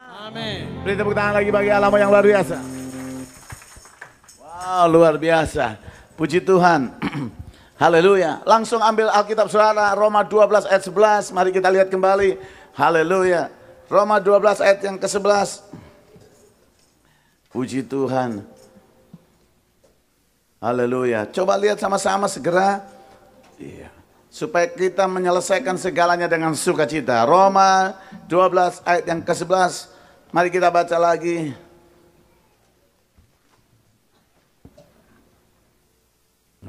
Amin. Beri tepuk tangan lagi bagi Allah yang luar biasa. Wow, luar biasa. Puji Tuhan. Haleluya. Langsung ambil Alkitab saudara, Roma 12 ayat 11. Mari kita lihat kembali. Haleluya. Roma 12 ayat yang ke-11. Puji Tuhan. Haleluya. Coba lihat sama-sama segera. Iya. Supaya kita menyelesaikan segalanya dengan sukacita. Roma 12 ayat yang ke-11. Mari kita baca lagi.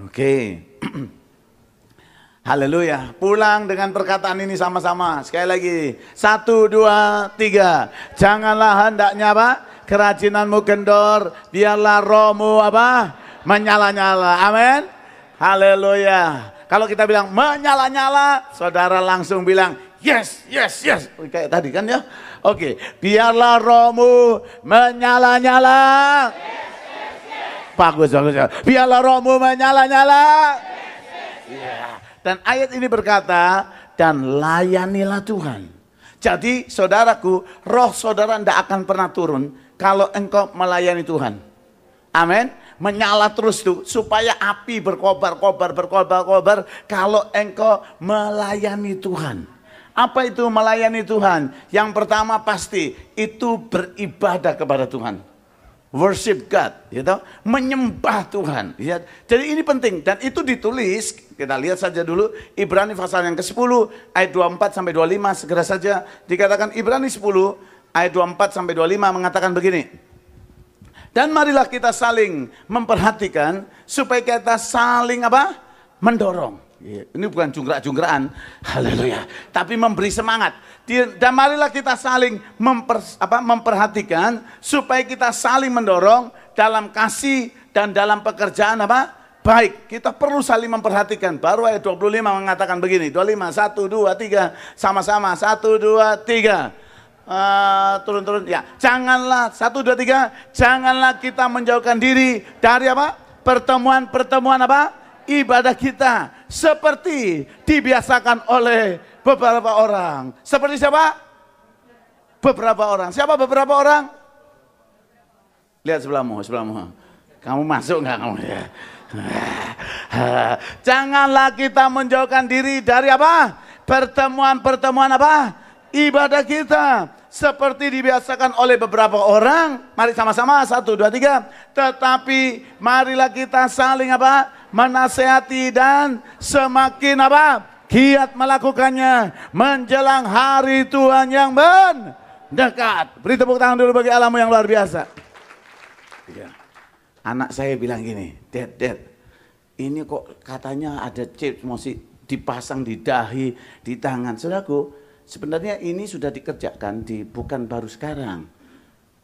Oke. Haleluya. Pulang dengan perkataan ini sama-sama. Sekali lagi. 1, 2, 3. Janganlah hendaknya apa? Kerajinanmu kendor. Biarlah rohmu apa? Menyala-nyala. Amin. Haleluya. Kalau kita bilang menyala-nyala, saudara langsung bilang yes, yes, yes. Kayak tadi kan ya. Oke. Biarlah rohmu menyala-nyala. Yes, yes, yes. Bagus, bagus. Biarlah rohmu menyala-nyala. Yes, yes, yes. Yeah. Dan ayat ini berkata, dan layanilah Tuhan. Jadi saudaraku, roh saudara tidak akan pernah turun kalau engkau melayani Tuhan. Amin. Menyala terus tuh supaya api berkobar kalau engkau melayani Tuhan. Apa itu melayani Tuhan? Yang pertama pasti itu beribadah kepada Tuhan. Worship God, gitu. Menyembah Tuhan. Ya. Jadi ini penting dan itu ditulis, kita lihat saja dulu Ibrani pasal yang ke-10 ayat 24 sampai 25 segera saja dikatakan Ibrani 10 ayat 24 sampai 25 mengatakan begini. Dan marilah kita saling memperhatikan supaya kita saling apa? Mendorong. Ini bukan jungkrak-jungkrakan, haleluya. Tapi memberi semangat. Dan marilah kita saling memperhatikan supaya kita saling mendorong dalam kasih dan dalam pekerjaan apa? Baik. Kita perlu saling memperhatikan. Baru ayat 25 mengatakan begini. 25, 1, 2, 3. Sama-sama, 1, 2, 3. Turun-turun ya. Janganlah 1, 2, 3. Janganlah kita menjauhkan diri dari apa? Pertemuan-pertemuan apa? Ibadah kita seperti dibiasakan oleh beberapa orang. Seperti siapa? Beberapa orang. Siapa beberapa orang? Lihat sebelahmu, sebelahmu. Kamu masuk nggak kamu ya? Janganlah kita menjauhkan diri dari apa? Pertemuan-pertemuan apa? Ibadah kita seperti dibiasakan oleh beberapa orang. Mari sama-sama 1, 2, 3. Tetapi marilah kita saling apa? Menasehati dan semakin apa? Giat melakukannya menjelang hari Tuhan yang mendekat. Beri tepuk tangan dulu bagi Allahmu yang luar biasa. Ya. Anak saya bilang gini, Dad, ini kok katanya ada chip masih dipasang di dahi, di tangan. Saudaraku, sebenarnya ini sudah dikerjakan bukan baru sekarang.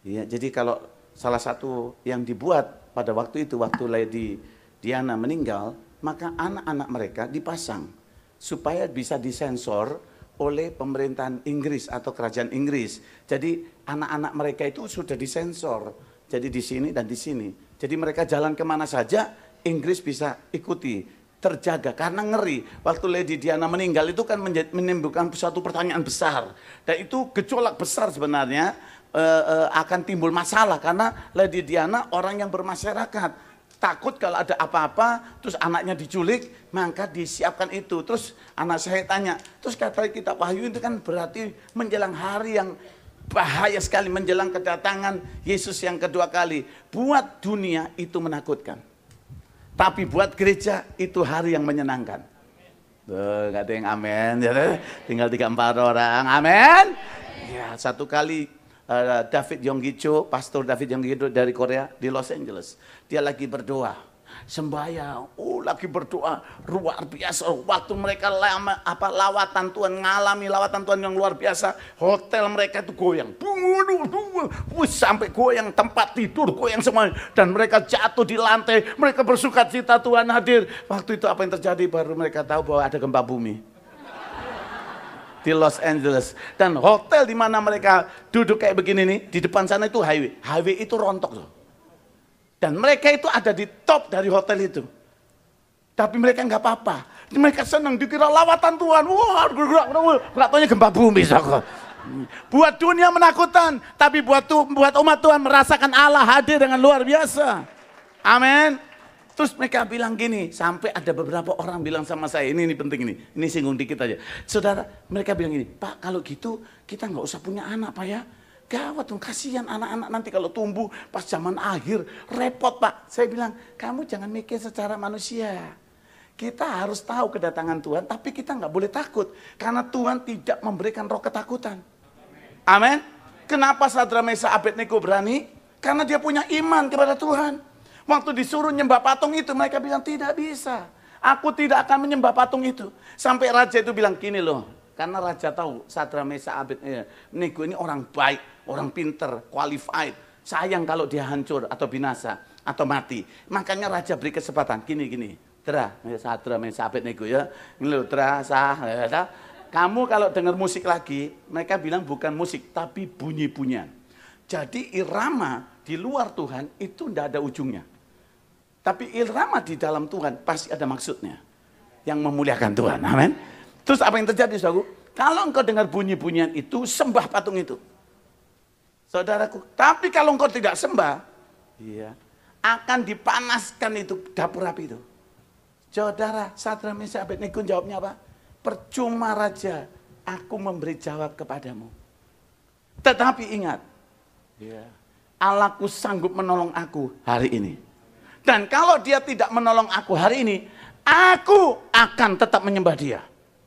Ya, jadi kalau salah satu yang dibuat pada waktu itu, waktu Lady Diana meninggal, maka anak-anak mereka dipasang supaya bisa disensor oleh pemerintahan Inggris atau kerajaan Inggris. Jadi anak-anak mereka itu sudah disensor. Jadi di sini dan di sini. Jadi mereka jalan kemana saja, Inggris bisa ikuti. Terjaga karena ngeri. Waktu Lady Diana meninggal itu kan menimbulkan suatu pertanyaan besar. Dan itu gejolak besar sebenarnya akan timbul masalah. Karena Lady Diana orang yang bermasyarakat. Takut kalau ada apa-apa, terus anaknya diculik, maka disiapkan itu. Terus anak saya tanya, terus kata kitab Wahyu itu kan berarti menjelang hari yang bahaya sekali, menjelang kedatangan Yesus yang kedua kali. Buat dunia itu menakutkan. Tapi buat gereja itu hari yang menyenangkan. Tuh, gak ada yang amin. Tinggal 3-4 orang, amin. Ya, satu kali David Yonggi Cho, Pastor David Yonggi Cho dari Korea di Los Angeles. Dia lagi berdoa, sembahyang, lagi berdoa luar biasa. Waktu mereka lawatan Tuhan, ngalami lawatan Tuhan yang luar biasa, hotel mereka itu goyang, sampai goyang, tempat tidur goyang semua, dan mereka jatuh di lantai. Mereka bersukacita Tuhan hadir. Waktu itu apa yang terjadi? Baru mereka tahu bahwa ada gempa bumi di Los Angeles. Dan hotel di mana mereka duduk kayak begini nih, di depan sana itu highway. Highway itu rontok tuh. Dan mereka itu ada di top dari hotel itu. Tapi mereka nggak apa-apa. Mereka senang dikira lawatan Tuhan. Wah, nggak taunya gempa bumi. Buat dunia menakutkan, tapi buat umat Tuhan merasakan Allah hadir dengan luar biasa. Amin. Terus mereka bilang gini, sampai ada beberapa orang bilang sama saya, ini penting ini singgung dikit aja. Saudara, mereka bilang gini, Pak kalau gitu kita nggak usah punya anak Pak ya. Gawat dong, kasihan anak-anak nanti kalau tumbuh pas zaman akhir, repot Pak. Saya bilang, kamu jangan mikir secara manusia. Kita harus tahu kedatangan Tuhan, tapi kita nggak boleh takut. Karena Tuhan tidak memberikan roh ketakutan. Amin. Kenapa Sadrak Mesak Abednego berani? Karena dia punya iman kepada Tuhan. Waktu disuruh nyembah patung itu, mereka bilang tidak bisa. Aku tidak akan menyembah patung itu. Sampai raja itu bilang gini loh. Karena raja tahu Sadrak Mesak Abednego ini orang baik, orang pinter, qualified. Sayang kalau dia hancur atau binasa atau mati. Makanya raja beri kesempatan gini. Sadrak Mesak Abednego ya. Ini loh, kamu kalau dengar musik lagi, mereka bilang bukan musik, tapi bunyi-bunyian. Jadi irama di luar Tuhan itu tidak ada ujungnya. Tapi irama di dalam Tuhan pasti ada maksudnya. Yang memuliakan Tuhan, amin. Terus apa yang terjadi, saudaraku? Kalau engkau dengar bunyi-bunyian itu, sembah patung itu. Saudaraku, tapi kalau engkau tidak sembah, akan dipanaskan itu dapur api itu. Saudara, Sadrak Mesak Abednego jawabnya apa? Percuma raja, aku memberi jawab kepadamu. Tetapi ingat, Allahku sanggup menolong aku hari ini. Dan kalau dia tidak menolong aku hari ini, aku akan tetap menyembah dia.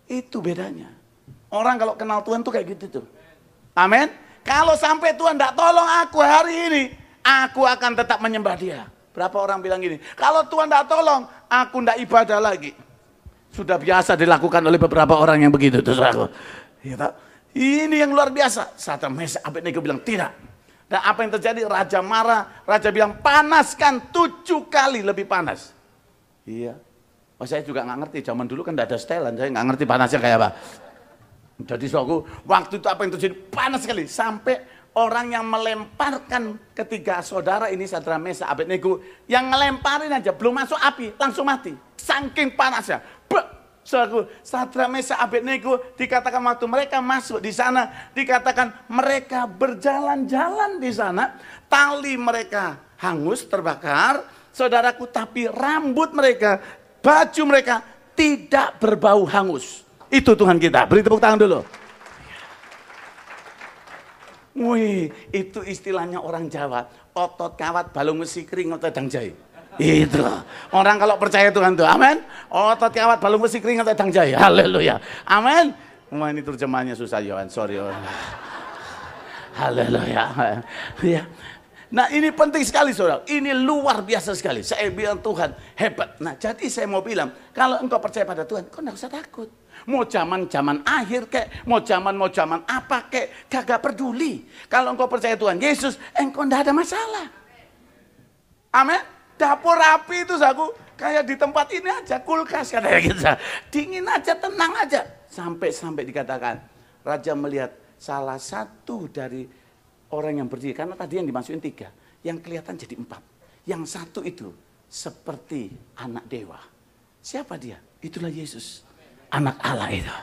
Itu bedanya. Orang kalau kenal Tuhan tuh kayak gitu tuh. Amin. Kalau sampai Tuhan tidak tolong aku hari ini, aku akan tetap menyembah dia. Berapa orang bilang gini, kalau Tuhan tidak tolong, aku tidak ibadah lagi. Sudah biasa dilakukan oleh beberapa orang yang begitu. Terus aku, ini yang luar biasa. Sadrak Mesak Abednego bilang tidak. Dan apa yang terjadi? Raja marah. Raja bilang panaskan 7 kali lebih panas. Iya. Oh, saya juga nggak ngerti. Zaman dulu kan tidak ada setelan. Saya nggak ngerti panasnya kayak apa. Jadi waktu itu apa yang terjadi? Panas sekali. Sampai orang yang melemparkan ketiga saudara ini, Sadrak Mesak Abednego, yang ngelemparin aja belum masuk api langsung mati. Saking panasnya. Saudaraku, Sadrak Mesak Abednego dikatakan waktu mereka masuk di sana, dikatakan mereka berjalan-jalan di sana, tali mereka hangus terbakar, saudaraku, tapi rambut mereka, baju mereka tidak berbau hangus. Itu Tuhan kita. Beri tepuk tangan dulu. Wih, itu istilahnya orang Jawa, otot kawat balung besi kering otot dang jahe. Itu orang kalau percaya Tuhan tuh, amin. Otot kawat balung besi kering otot dang jahe. Haleluya, amin. Wah, ini terjemahannya susah Yohan, sorry. Haleluya. Ya. Nah, ini penting sekali saudara. Ini luar biasa sekali. Saya bilang Tuhan hebat. Nah, jadi saya mau bilang, kalau engkau percaya pada Tuhan, kau tidak usah takut. Mau zaman akhir kek, mau zaman apa kek, gak peduli. Kalau engkau percaya Tuhan Yesus, engkau tidak ada masalah. Amin. Dapur api itu saku kayak di tempat ini aja, kulkas katanya gitu. Dingin aja, tenang aja. Sampai dikatakan raja melihat salah satu dari orang yang berdiri, karena tadi yang dimasukin 3, yang kelihatan jadi 4. Yang satu itu seperti anak dewa. Siapa dia? Itulah Yesus, anak Allah itu.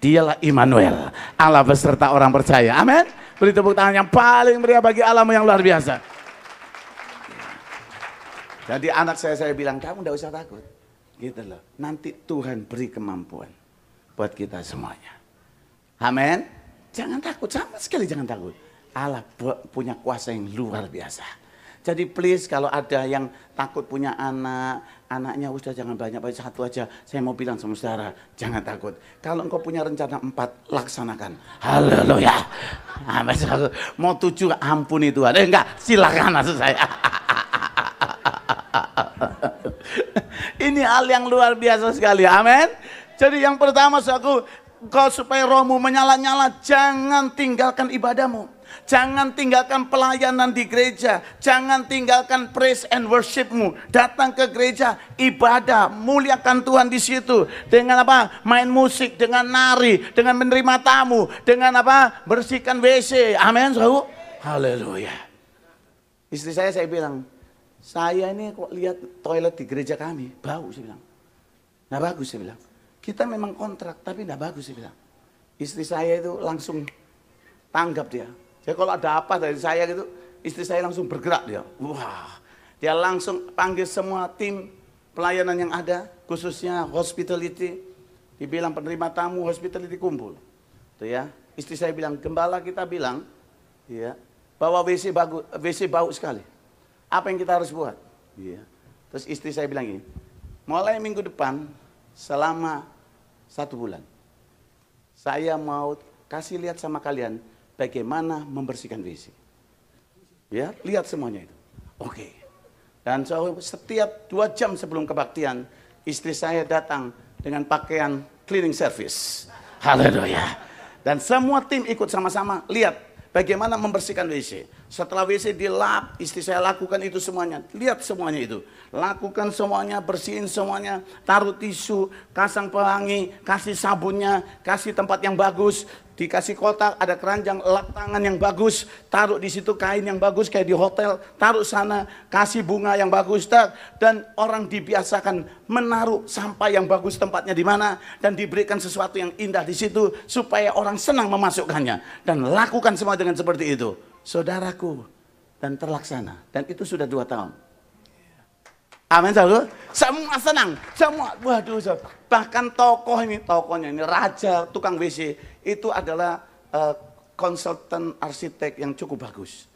Dialah Immanuel, Allah beserta orang percaya. Amin. Beri tepuk tangan yang paling meriah bagi Allah yang luar biasa. Jadi anak saya bilang, kamu tidak usah takut. Gitu loh. Nanti Tuhan beri kemampuan buat kita semuanya. Amin. Jangan takut, sama sekali jangan takut. Allah punya kuasa yang luar biasa. Jadi please kalau ada yang takut punya anaknya udah jangan banyak, satu aja. Saya mau bilang sama saudara, jangan takut. Kalau engkau punya rencana 4, laksanakan. Haleluya. Amin. Mau 7, ampuni Tuhan. Enggak, silakan maksud saya. Ini hal yang luar biasa sekali, amin. Jadi yang pertama kau supaya rohmu menyala-nyala, jangan tinggalkan ibadahmu. Jangan tinggalkan pelayanan di gereja. Jangan tinggalkan praise and worshipmu. Datang ke gereja, ibadah, muliakan Tuhan di situ. Dengan apa? Main musik, dengan nari, dengan menerima tamu, dengan apa? Bersihkan WC. Amin, saudara. Haleluya. Istri saya bilang, saya ini kok lihat toilet di gereja kami, bau, saya bilang. Nggak bagus, saya bilang. Kita memang kontrak, tapi nggak bagus, saya bilang. Istri saya itu langsung tanggap dia. Jadi kalau ada apa dari saya gitu, istri saya langsung bergerak dia. Wah, dia langsung panggil semua tim pelayanan yang ada, khususnya hospitality. Dibilang penerima tamu hospitality kumpul. Tuh ya, istri saya bilang, gembala kita bilang, ya, bahwa WC bagus, WC bau sekali. Apa yang kita harus buat? Ya. Terus istri saya bilang gini, mulai minggu depan selama 1 bulan, saya mau kasih lihat sama kalian bagaimana membersihkan WC. Ya, lihat semuanya itu. Oke. Dan setiap 2 jam sebelum kebaktian, istri saya datang dengan pakaian cleaning service. Haleluya. Dan semua tim ikut sama-sama lihat bagaimana membersihkan WC. Setelah WC dilap, istri saya lakukan itu semuanya. Lihat semuanya itu. Lakukan semuanya, bersihin semuanya. Taruh tisu, kasang pewangi, kasih sabunnya, kasih tempat yang bagus. Dikasih kotak, ada keranjang, lap tangan yang bagus. Taruh di situ kain yang bagus kayak di hotel. Taruh sana, kasih bunga yang bagus. Dan orang dibiasakan menaruh sampah yang bagus tempatnya di mana. Dan diberikan sesuatu yang indah di situ. Supaya orang senang memasukkannya. Dan lakukan semua dengan seperti itu. Saudaraku, dan terlaksana. Dan itu sudah 2 tahun. Amin, saudara. Semua senang, semua. Waduh, saudara. Bahkan tokohnya ini raja tukang WC itu adalah konsultan arsitek yang cukup bagus.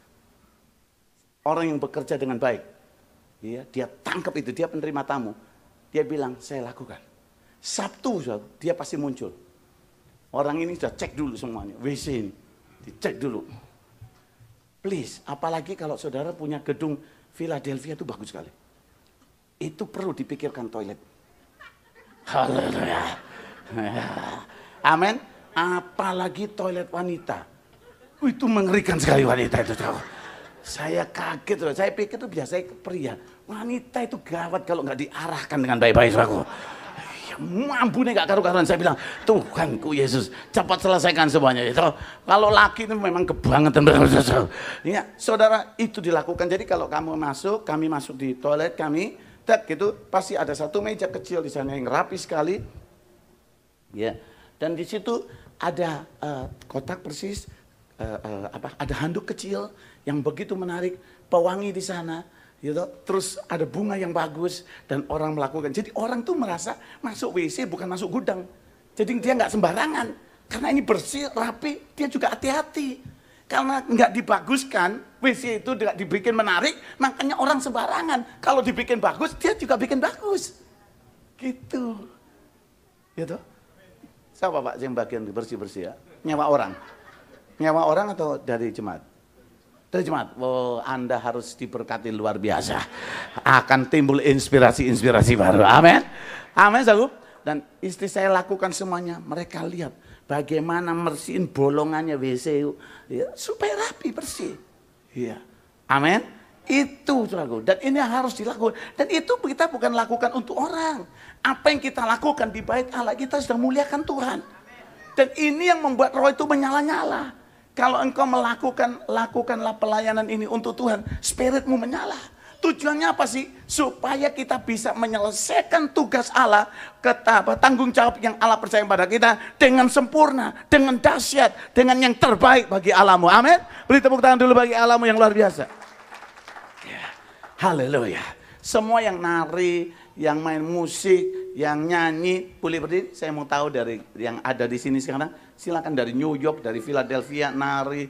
Orang yang bekerja dengan baik. Ya, dia tangkap itu, dia penerima tamu. Dia bilang, saya lakukan. Sabtu, saudara, dia pasti muncul. Orang ini sudah cek dulu semuanya, WC ini. Dicek dulu. Please, apalagi kalau saudara punya gedung Philadelphia itu bagus sekali. Itu perlu dipikirkan toilet. Haleluya. Amin. Apalagi toilet wanita. Itu mengerikan sekali wanita itu. Saya kaget. Saya pikir itu biasanya pria. Wanita itu gawat kalau nggak diarahkan dengan baik-baik. Mampune nggak karu-karuan. Saya bilang, Tuhanku Yesus, cepat selesaikan semuanya itu. Kalau laki itu memang kebangetan. Ya, saudara, itu dilakukan. Jadi kalau kamu masuk, kami masuk di toilet kami, gitu, pasti ada satu meja kecil di sana yang rapi sekali. Ya, dan di situ ada kotak persis, ada handuk kecil yang begitu menarik, pewangi di sana. Gitu. Terus ada bunga yang bagus dan orang melakukan. Jadi orang tuh merasa masuk WC bukan masuk gudang. Jadi dia nggak sembarangan. Karena ini bersih, rapi, dia juga hati-hati. Karena nggak dibaguskan, WC itu tidak dibikin menarik, makanya orang sembarangan. Kalau dibikin bagus, dia juga bikin bagus. Gitu. Gitu. Siapa Pak yang bagian bersih-bersih ya? Nyawa orang. Nyawa orang atau dari jemaat? Dari jemaat, oh, Anda harus diberkati luar biasa. Akan timbul inspirasi-inspirasi baru. Amin. Amin, saudara. Dan istri saya lakukan semuanya. Mereka lihat bagaimana bersihin bolongannya WC ya, supaya rapi, bersih. Iya. Amin. Itu, saudaraku. Dan ini harus dilakukan. Dan itu kita bukan lakukan untuk orang. Apa yang kita lakukan di bait Allah, kita sedang muliakan Tuhan. Dan ini yang membuat roh itu menyala-nyala. Kalau engkau lakukanlah pelayanan ini untuk Tuhan, spiritmu menyala. Tujuannya apa sih? Supaya kita bisa menyelesaikan tugas Allah, tanggung jawab yang Allah percaya pada kita dengan sempurna, dengan dahsyat, dengan yang terbaik bagi Allahmu. Amin. Beri tepuk tangan dulu bagi Allahmu yang luar biasa. Ya. Haleluya. Semua yang nari, yang main musik, yang nyanyi, boleh berdiri. Saya mau tahu dari yang ada di sini sekarang. Silakan dari New York, dari Philadelphia, nari,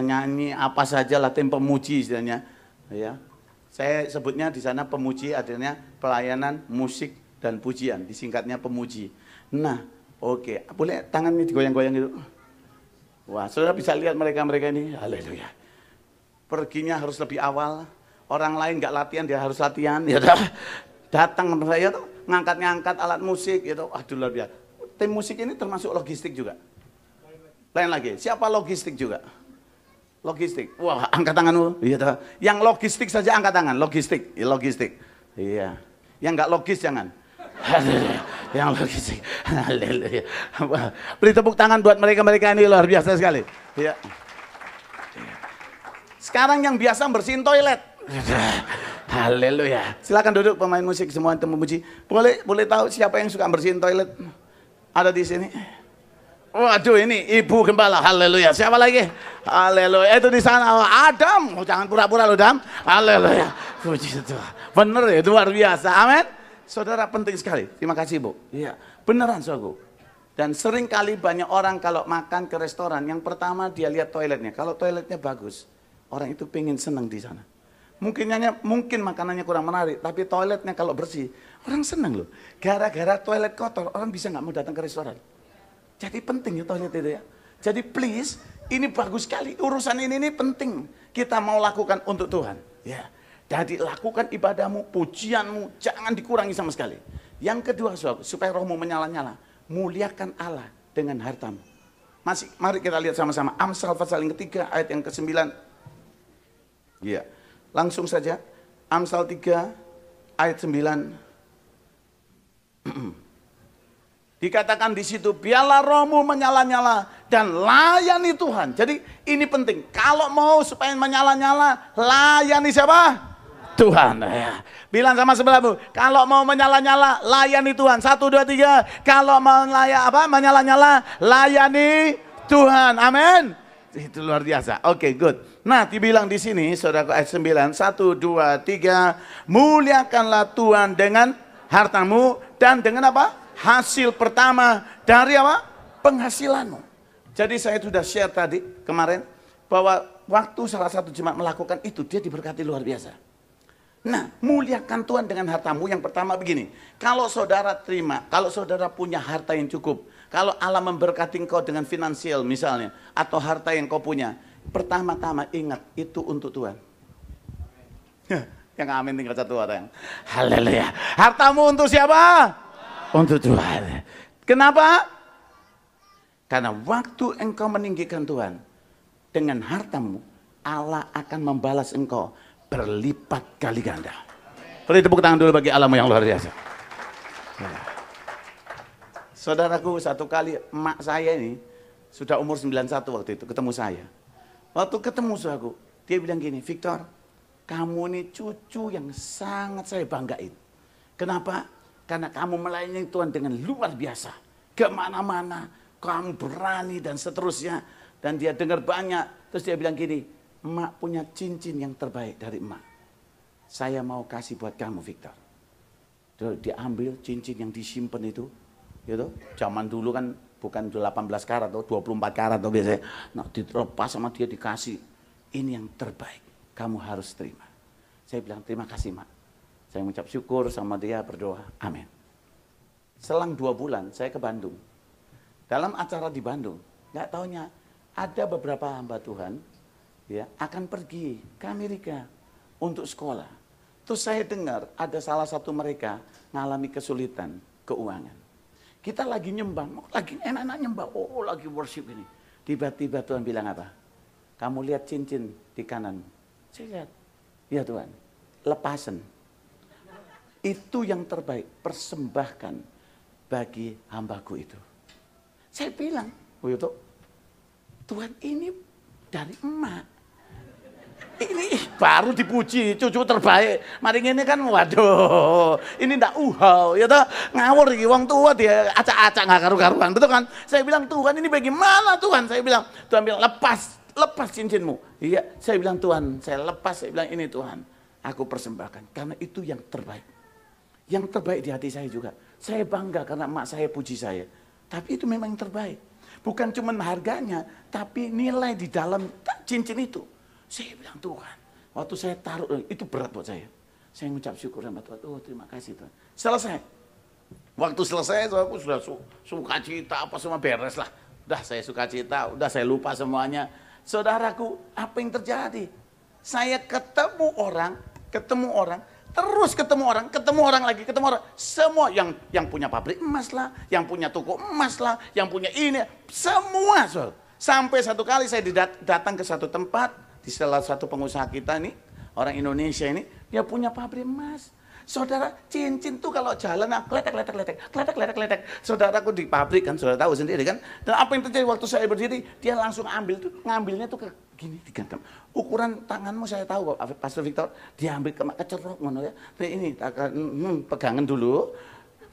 nyanyi, apa saja lah, tim pemuji istilahnya. Ya. Saya sebutnya di sana pemuji, artinya pelayanan musik dan pujian, disingkatnya pemuji. Nah, oke, boleh tangannya digoyang-goyang gitu. Wah, saudara bisa lihat mereka-mereka ini, haleluya. Perginya harus lebih awal, orang lain nggak latihan, dia harus latihan. Ya, datang ke saya tuh, ngangkat-ngangkat alat musik, gitu. Aduh, luar biasa. Tim musik ini termasuk logistik juga. Lain lagi, siapa logistik juga? Logistik. Wah, angkat tanganmu. Iya, yang logistik saja angkat tangan. Logistik, ya, logistik. Iya. Yang nggak logis jangan. Yang logistik. Haleluya. Beri tepuk tangan buat mereka-mereka ini, luar biasa sekali. Iya. Sekarang yang biasa bersihin toilet. Haleluya. Silakan duduk pemain musik semua yang memuji. Boleh tahu siapa yang suka bersihin toilet? Ada di sini. Waduh, ini ibu gembala, haleluya. Siapa lagi? Haleluya. Itu di sana, Adam. Oh, jangan pura-pura loh, Dam. Haleluya. Puji Tuhan. Bener ya, luar biasa. Amin. Saudara, penting sekali. Terima kasih, Bu. Iya, beneran, saudara. Dan sering kali banyak orang kalau makan ke restoran, yang pertama dia lihat toiletnya. Kalau toiletnya bagus, orang itu pengen senang di sana. Mungkin makanannya kurang menarik, tapi toiletnya kalau bersih, orang senang loh. Gara-gara toilet kotor, orang bisa nggak mau datang ke restoran. Jadi penting ya toilet itu ya. Jadi please, ini bagus sekali. Urusan ini penting. Kita mau lakukan untuk Tuhan. Ya. Jadi lakukan ibadahmu, pujianmu, jangan dikurangi sama sekali. Yang kedua, supaya rohmu menyala-nyala, muliakan Allah dengan hartamu. Mari kita lihat sama-sama. Amsal pasal yang ketiga, ayat yang ke-9. Ya, langsung saja. Amsal 3, ayat 9. Dikatakan di situ, biarlah rohmu menyala-nyala dan layani Tuhan. Jadi ini penting. Kalau mau supaya menyala-nyala, layani siapa? Tuhan. Ya. Bilang sama sebelahmu, kalau mau menyala-nyala, layani Tuhan. 1, 2, 3. Kalau mau menyala-nyala, layani Tuhan. Amin. Itu luar biasa. Oke, good. Nah, dibilang di sini, saudara, ayat 9. 1, 2, 3. Muliakanlah Tuhan dengan hartamu dan dengan apa? Hasil pertama dari apa? Penghasilanmu. Jadi saya sudah share tadi kemarin bahwa waktu salah satu jemaat melakukan itu, dia diberkati luar biasa. Nah, muliakan Tuhan dengan hartamu. Yang pertama begini, kalau saudara terima, kalau saudara punya harta yang cukup, kalau Allah memberkati engkau dengan finansial misalnya, atau harta yang kau punya, pertama-tama ingat itu untuk Tuhan. Yang amin tinggal satu orang. Haleluya. Hartamu untuk siapa? Untuk Tuhan. Kenapa? Karena waktu engkau meninggikan Tuhan dengan hartamu, Allah akan membalas engkau berlipat kali ganda. Beri tepuk tangan dulu bagi Allahmu yang luar biasa. Saudaraku, satu kali emak saya ini sudah umur 91 waktu itu ketemu saya. Waktu ketemu saudaraku, dia bilang gini, Victor, kamu ini cucu yang sangat saya banggain. Kenapa? Karena kamu melayani Tuhan dengan luar biasa. Kemana-mana, kamu berani dan seterusnya. Dan dia dengar banyak. Terus dia bilang gini, emak punya cincin yang terbaik dari emak. Saya mau kasih buat kamu, Victor. Dia ambil cincin yang disimpan itu. Gitu. Zaman dulu kan bukan 18 karat atau 24 karat atau biasanya. Nah, dilepas sama dia dikasih. Ini yang terbaik. Kamu harus terima. Saya bilang, terima kasih, Mak. Saya mengucap syukur sama dia, berdoa. Amin. Selang 2 bulan, saya ke Bandung. Dalam acara di Bandung, nggak taunya ada beberapa hamba Tuhan ya akan pergi ke Amerika untuk sekolah. Terus saya dengar ada salah satu mereka ngalami kesulitan keuangan. Kita lagi nyembah, lagi enak-enak nyembah, oh lagi worship ini. Tiba-tiba Tuhan bilang apa? Kamu lihat cincin di kanan. Saya lihat, ya Tuhan, lepasan. Itu yang terbaik, persembahkan bagi hambaku itu. Saya bilang, oh itu, Tuhan ini dari emak. Ini baru dipuji, cucu terbaik. Mari ini kan, waduh, ini ndak uhau, ya toh ngawur iki wong tua dia acak-acak nggak karu-karuan, betul kan? Saya bilang Tuhan ini bagaimana Tuhan? Saya bilang, Tuhan bilang lepas cincinmu. Iya, saya bilang Tuhan, saya lepas, saya bilang ini Tuhan, aku persembahkan karena itu yang terbaik. Yang terbaik di hati saya juga. Saya bangga karena emak saya puji saya. Tapi itu memang yang terbaik. Bukan cuma harganya, tapi nilai di dalam cincin itu. Saya bilang Tuhan, waktu saya taruh, itu berat buat saya. Saya mengucap syukur sama Tuhan, oh terima kasih Tuhan. Selesai. Waktu selesai, aku sudah sukacita, apa semua beres lah. Udah saya sukacita, udah saya lupa semuanya. Saudaraku, apa yang terjadi? Saya ketemu orang, terus ketemu orang lagi, ketemu orang. Semua yang punya pabrik emas lah, yang punya toko emas lah, yang punya ini, semua. Sampai satu kali saya datang ke satu tempat, di salah satu pengusaha kita nih, orang Indonesia ini, dia punya pabrik emas. Saudara, cincin tuh kalau jalan, nah, kletek. Saudaraku di pabrik kan, saudara tahu sendiri kan. Dan apa yang terjadi waktu saya berdiri, dia langsung ngambilnya tuh ke gini digenggam. Ukuran tanganmu saya tahu kok, Pastor Victor. Dia ambil kecerok, ya. Ini pegangan dulu.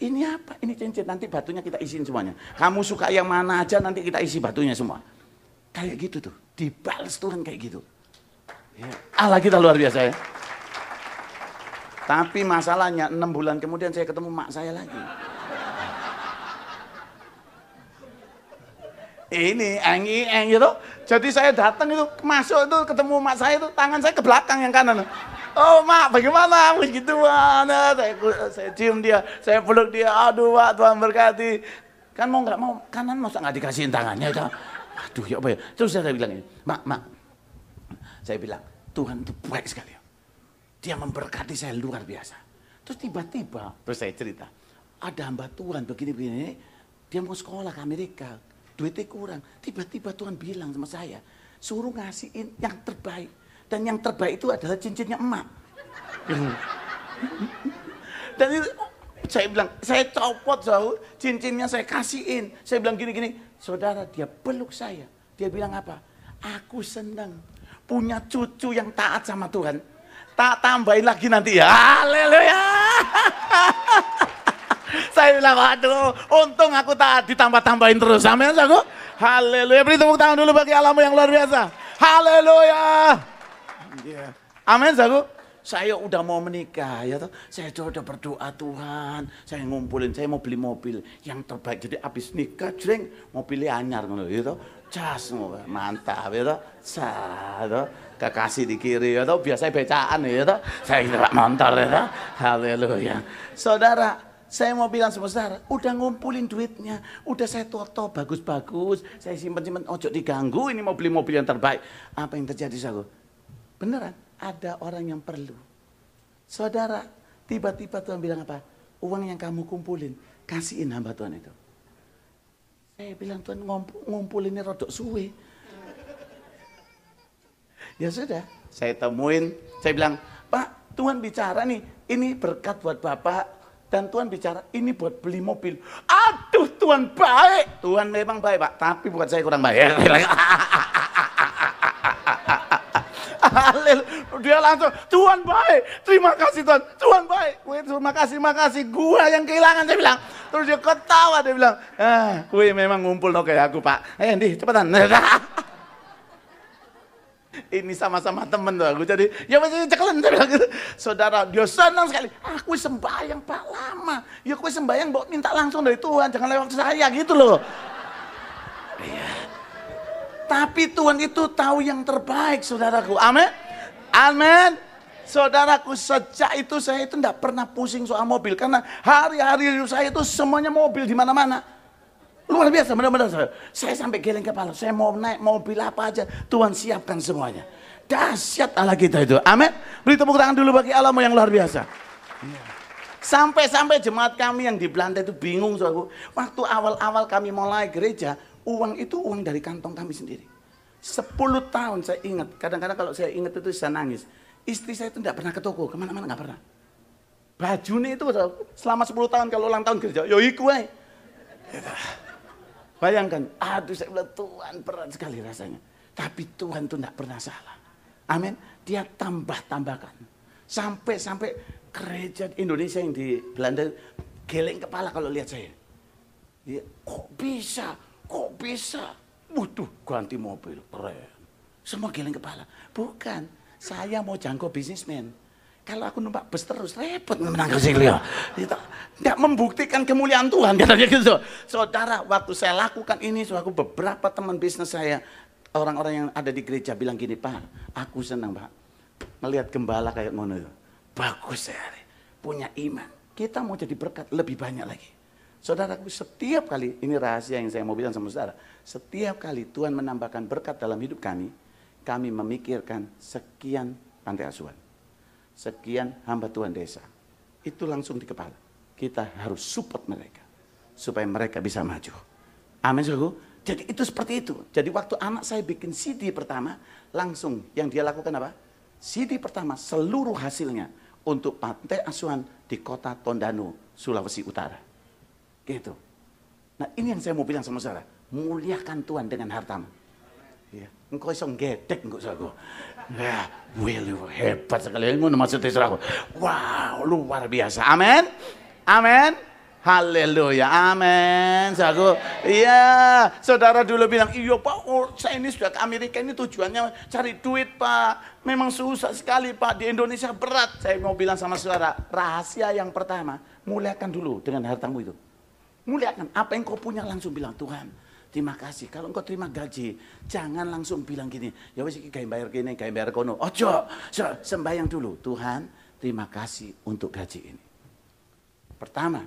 ini apa? Ini cincin, nanti batunya kita isiin semuanya. Kamu suka yang mana aja, nanti kita isi batunya semua. Kayak gitu tuh, dibalas Tuhan kayak gitu. Ya. Allah kita luar biasa ya. Tapi masalahnya 6 bulan kemudian saya ketemu mak saya lagi. Ini eng gitu. Jadi saya datang itu masuk itu ketemu mak saya itu tangan saya ke belakang yang kanan. Oh mak bagaimana? Begitu mana? Saya cium dia, saya peluk dia. Aduh mak Tuhan berkati. Kan mau nggak mau kanan masa nggak dikasihin tangannya itu. Aduh ya apa ya? Terus saya bilang ini, mak. Saya bilang Tuhan itu baik sekali. Dia memberkati saya luar biasa. Terus tiba-tiba, terus saya cerita, ada hamba Tuhan begini-begini, dia mau sekolah ke Amerika. Duitnya kurang, tiba-tiba Tuhan bilang sama saya, suruh ngasihin yang terbaik. Dan yang terbaik itu adalah cincinnya emak. Dan itu, saya bilang, saya copot jauh, cincinnya saya kasihin. Saya bilang gini-gini, saudara dia peluk saya. Dia bilang apa? Aku senang punya cucu yang taat sama Tuhan. Tak tambahin lagi nanti ya. Haleluya. Saya bilang, waduh, untung aku tak ditambah-tambahin terus. Amin, saudara. Haleluya. Beri tepuk tangan dulu bagi Allahmu yang luar biasa. Haleluya. Yeah. Amin, saudara. Saya udah mau menikah, ya toh. Saya udah berdoa Tuhan. Saya ngumpulin, saya mau beli mobil yang terbaik. Jadi abis nikah, jreng, mobilnya anyar, gitu. Cas, mantap, ya toh. Toh. Kekasih di kiri, ya toh. Biasanya becaan, ya toh. Saya kira motor, ya toh. Haleluya. Saudara. Saya mau bilang sama saudara, udah ngumpulin duitnya, udah saya toto bagus-bagus, saya simpen-simpen, ojo diganggu, ini mau beli mobil yang terbaik. Apa yang terjadi, saudara? Beneran, ada orang yang perlu. Saudara, tiba-tiba Tuhan bilang apa? Uang yang kamu kumpulin, kasihin hamba Tuhan itu. Saya bilang, Tuhan ngumpulinnya rodok suwe. Ya sudah, saya temuin, saya bilang, Pak, Tuhan bicara nih, ini berkat buat Bapak. Dan Tuhan bicara, ini buat beli mobil. Aduh, Tuhan baik. Tuhan memang baik, Pak. Tapi buat saya kurang baik. Dia langsung, Tuhan baik. Terima kasih Tuhan. Tuhan baik. Terima kasih. Gua yang kehilangan, saya bilang. Terus dia ketawa, dia bilang, gue memang ngumpul no kayak aku, Pak. Ayo, Andi, cepetan. Ini sama-sama temen tuh aku, jadi ya masih ceklen saya bilang gitu. Saudara, dia senang sekali. Aku sembahyang Pak lama. Ya aku sembahyang minta langsung dari Tuhan, jangan lewat saya gitu loh. Iya. Tapi Tuhan itu tahu yang terbaik, saudaraku. Amin. Amin. Saudaraku, sejak itu saya itu enggak pernah pusing soal mobil karena hari-hari hidup saya itu semuanya mobil di mana-mana. Luar biasa, benar-benar saya sampai geleng kepala. Saya mau naik mobil apa aja, Tuhan siapkan semuanya. Dahsyat Allah kita itu. Amin. Beri tepuk tangan dulu bagi Allahmu yang luar biasa. Sampai-sampai jemaat kami yang di Belanda itu bingung, saudaraku. Waktu awal-awal kami mulai gereja, uang itu uang dari kantong kami sendiri. 10 tahun saya ingat. Kadang-kadang kalau saya ingat itu saya nangis. Istri saya itu tidak pernah ke toko, kemana-mana nggak pernah. Bajunya itu selama 10 tahun kalau ulang tahun gereja, yo iku ae. Bayangkan, aduh saya bilang Tuhan berat sekali rasanya. Tapi Tuhan itu tidak pernah salah. Amin. Dia tambahkan. Sampai gereja Indonesia yang di Belanda geleng kepala kalau lihat saya. Ya, kok bisa? Waduh, ganti mobil, keren. Semua geleng kepala. Bukan, saya mau jangkau bisnismen. Kalau aku numpak bus terus repot menangkap si Leo. Tidak membuktikan kemuliaan Tuhan katanya gitu. Saudara, waktu saya lakukan ini, aku beberapa teman bisnis saya, orang-orang yang ada di gereja bilang gini, Pak, aku senang Pak melihat gembala kayak ngono itu. Bagus sekali, punya iman. Kita mau jadi berkat lebih banyak lagi. Saudaraku, setiap kali, ini rahasia yang saya mau bilang sama saudara, setiap kali Tuhan menambahkan berkat dalam hidup kami memikirkan sekian pantai asuhan. Sekian hamba Tuhan desa. Itu langsung di kepala. Kita harus support mereka. Supaya mereka bisa maju. Amin, saudaraku. Jadi itu seperti itu. Jadi waktu anak saya bikin CD pertama, langsung yang dia lakukan apa? CD pertama seluruh hasilnya untuk pantai asuhan di kota Tondano, Sulawesi Utara. Gitu. Nah ini yang saya mau bilang sama saudara. Muliakan Tuhan dengan hartamu. Ya. Engkau iso ngedek engkau saudaraku. Ya, hebat sekali. Ini maksudnya saudaraku. Wow, luar biasa. Amin. Amin. Haleluya, amin. Saudaraku, iya, saudara dulu bilang, iya Pak, saya ini sudah ke Amerika, ini tujuannya cari duit Pak. Memang susah sekali Pak, di Indonesia berat. Saya mau bilang sama saudara, rahasia yang pertama, muliakan dulu dengan hartamu itu. Muliakan, apa yang kau punya langsung bilang, Tuhan, terima kasih. Kalau engkau terima gaji, jangan langsung bilang gini, ya wis iki gawe bayar kene, gawe bayar kono. Ojo, sembahyang dulu, Tuhan, terima kasih untuk gaji ini. Pertama,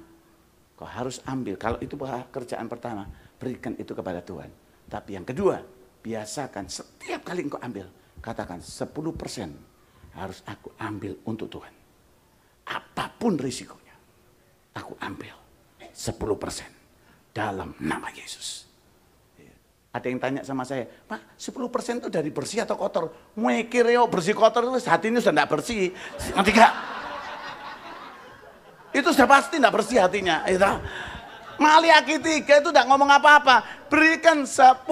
kau harus ambil, kalau itu kerjaan pertama, berikan itu kepada Tuhan. Tapi yang kedua, biasakan setiap kali engkau ambil, katakan 10% harus aku ambil untuk Tuhan. Apapun risikonya, aku ambil 10% dalam nama Yesus. Ada yang tanya sama saya, Pak 10% itu dari bersih atau kotor? Mikir yo bersih kotor itu hati ini sudah tidak bersih. Nanti gak? Itu sudah pasti tidak bersih hatinya. Maliaki 3 itu tidak ngomong apa-apa. Berikan 10%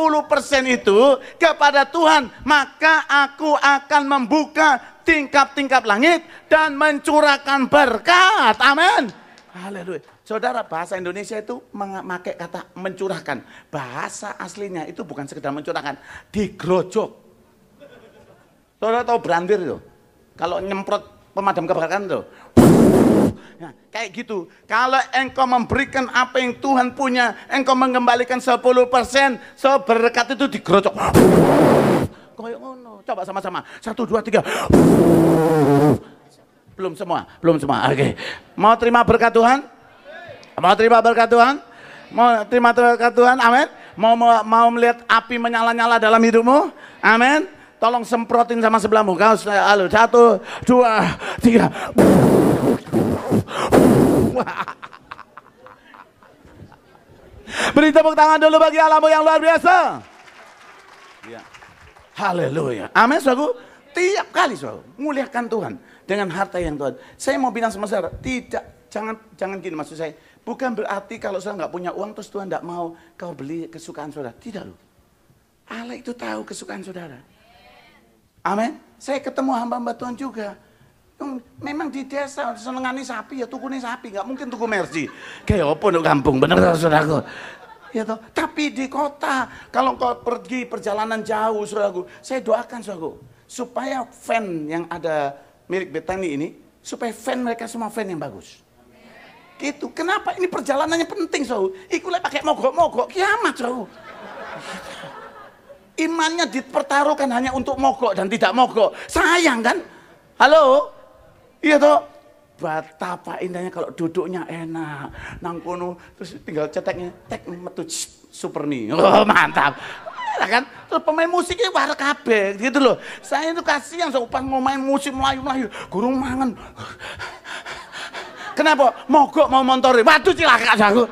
itu kepada Tuhan, maka aku akan membuka tingkap-tingkap langit dan mencurahkan berkat. Amin. Haleluya. Saudara, bahasa Indonesia itu memakai kata mencurahkan. Bahasa aslinya itu bukan sekedar mencurahkan, digrojok. Saudara tahu brandir itu? Kalau nyemprot pemadam kebakaran itu. Nah, kayak gitu. Kalau engkau memberikan apa yang Tuhan punya, engkau mengembalikan 10%, berkat itu digerocok. Kayak ngono. Coba sama-sama. 1, 2, 3. Belum semua. Oke. Mau terima berkat Tuhan? Mau terima berkat Tuhan? Mau terima berkat Tuhan? Amin. Mau melihat api menyala-nyala dalam hidupmu? Amin. Tolong semprotin sama sebelahmu. Kau halo. 1, 2, 3. Beri tepuk tangan dulu bagi Allahmu yang luar biasa. Ya. Haleluya. Amin, saudaraku. Tiap kali saudara, muliakan Tuhan dengan harta yang Tuhan. Saya mau bilang sama saudara, tidak, jangan gini maksud saya. Bukan berarti kalau saudara nggak punya uang terus Tuhan nggak mau kau beli kesukaan saudara. Tidak loh. Allah itu tahu kesukaan saudara. Amin. Saya ketemu hamba-hamba Tuhan juga. Memang di desa senengani sapi ya tukune sapi, nggak mungkin tuku Mercy. Kayak apa untuk kampung, bener saudaraku. Ya toh. Tapi di kota, kalau kau pergi perjalanan jauh saudaraku, saya doakan saudaraku supaya fan yang ada milik Bethany ini, supaya fan mereka semua fan yang bagus. Gitu. Kenapa ini perjalanannya penting saudaraku? Iku lek pakai mogok-mogok kiamat saudaraku. Imannya dipertaruhkan hanya untuk mogok dan tidak mogok. Sayang kan? Halo? Iya toh, betapa indahnya kalau duduknya enak, nangkono terus tinggal ceteknya, tek metu super nih, oh mantap, kan? Terus pemain musiknya war kabeh, gitu loh. Saya itu kasihan seupan mau main musik melayu-melayu, gurung mangan. Kenapa? Mogok mau montori, waduh cilaka aku.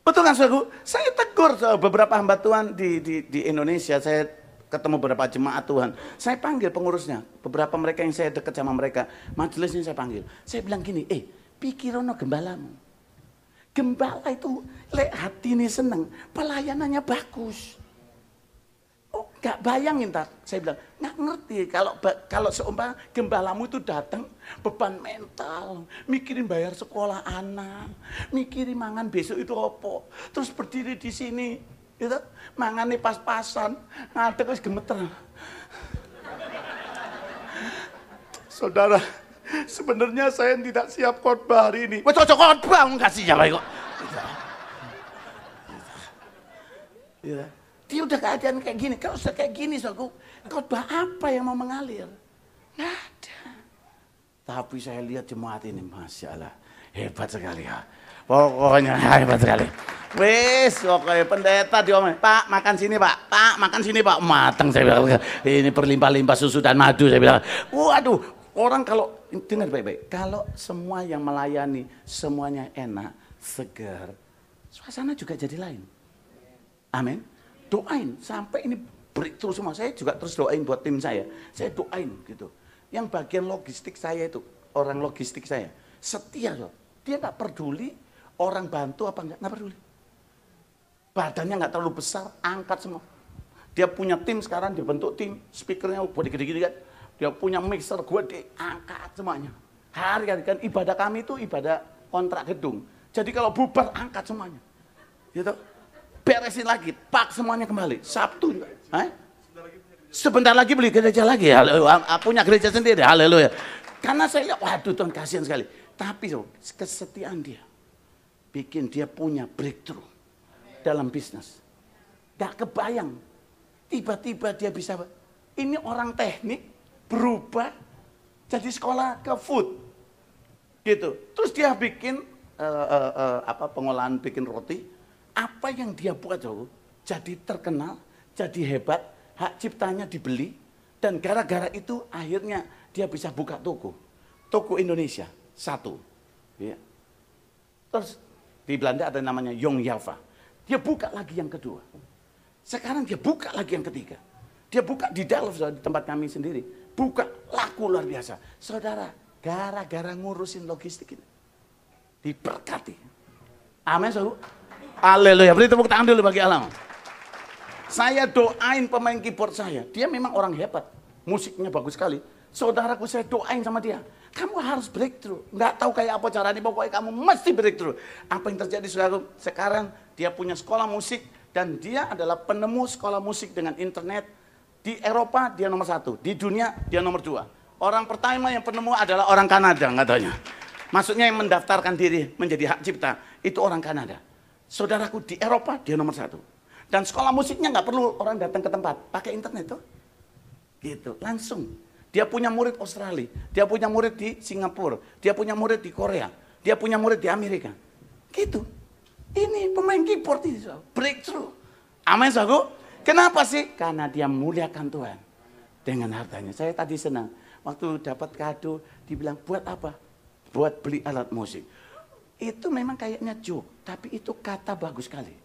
Betul kan saudaraku? Saya tegur beberapa hamba Tuhan di Indonesia, saya ketemu beberapa jemaat Tuhan, saya panggil pengurusnya, beberapa mereka yang saya dekat sama mereka, majelisnya saya panggil, saya bilang gini, pikirono gembalamu, gembala itu lek hati ini seneng, pelayanannya bagus, gak bayangin tak, saya bilang, nggak ngerti, kalau seumpama gembalamu itu datang, beban mental, mikirin bayar sekolah anak, mikirin mangan besok itu apa, terus berdiri di sini, itu mangane pas-pasan, ngadeg wis gemeter. Saudara, sebenarnya saya tidak siap khotbah hari ini. Wes cocok khotbah enggak siap kok. Ya. Dia udah keadaan kayak gini, kalau sudah kayak gini saudaraku, khotbah apa yang mau mengalir? Nggak ada. Tapi saya lihat jemaat ini, Masya Allah, hebat sekali ya. Pokoknya hebat sekali. Wis, pokoknya pendeta diomongin, Pak makan sini Pak, Pak makan sini Pak, matang saya bilang, ini berlimpah-limpah susu dan madu saya bilang, waduh, orang kalau, dengar baik-baik, kalau semua yang melayani, semuanya enak, segar, suasana juga jadi lain. Amin. Doain, sampai ini breakthrough semua, saya juga terus doain buat tim saya doain gitu. Yang bagian logistik saya itu, orang logistik saya, setia loh, dia nggak peduli, orang bantu apa nggak peduli. Badannya nggak terlalu besar, angkat semua. Dia punya tim sekarang, dia bentuk tim, speakernya buat gede-gede kan. Dia punya mixer, gue diangkat semuanya. Hari-hari kan ibadah kami itu ibadah kontrak gedung. Jadi kalau bubar angkat semuanya. Gitu. Beresin lagi, pak semuanya kembali. Sabtu juga. Sebentar lagi beli gereja lagi. Punya gereja sendiri. Haleluya. Karena saya lihat, waduh Tuhan kasihan sekali. Tapi kesetiaan dia bikin dia punya breakthrough dalam bisnis. Gak kebayang. Tiba-tiba dia bisa, ini orang teknik berubah jadi sekolah ke food. Gitu. Terus dia bikin pengolahan bikin roti. Apa yang dia buat jadi terkenal, jadi hebat, hak ciptanya dibeli. Dan gara-gara itu akhirnya dia bisa buka toko Indonesia 1. Ya. Terus di Belanda ada namanya Young Java. Dia buka lagi yang kedua. Sekarang dia buka lagi yang ketiga. Dia buka di Delft, di tempat kami sendiri. Buka, laku luar biasa. Saudara, gara-gara ngurusin logistik ini. Diberkati. Amin, saudara. Haleluya. Beri tepuk tangan dulu bagi Allah. Saya doain pemain keyboard saya. Dia memang orang hebat. Musiknya bagus sekali. Saudaraku, saya doain sama dia. Kamu harus breakthrough. Nggak tahu kayak apa caranya, pokoknya kamu mesti breakthrough. Apa yang terjadi, saudaraku? Sekarang dia punya sekolah musik. Dan dia adalah penemu sekolah musik dengan internet. Di Eropa dia nomor 1. Di dunia dia nomor 2. Orang pertama yang penemu adalah orang Kanada katanya. Maksudnya yang mendaftarkan diri menjadi hak cipta. Itu orang Kanada. Saudaraku, di Eropa dia nomor 1. Dan sekolah musiknya nggak perlu orang datang ke tempat. Pakai internet tuh. Gitu, langsung. Dia punya murid Australia. Dia punya murid di Singapura. Dia punya murid di Korea. Dia punya murid di Amerika. Gitu. Ini pemain keyboard ini, breakthrough. Amin, saudara. Kenapa sih? Karena dia muliakan Tuhan dengan hartanya. Saya tadi senang. Waktu dapat kado, dibilang buat apa? Buat beli alat musik. Itu memang kayaknya joke, tapi itu kata bagus sekali.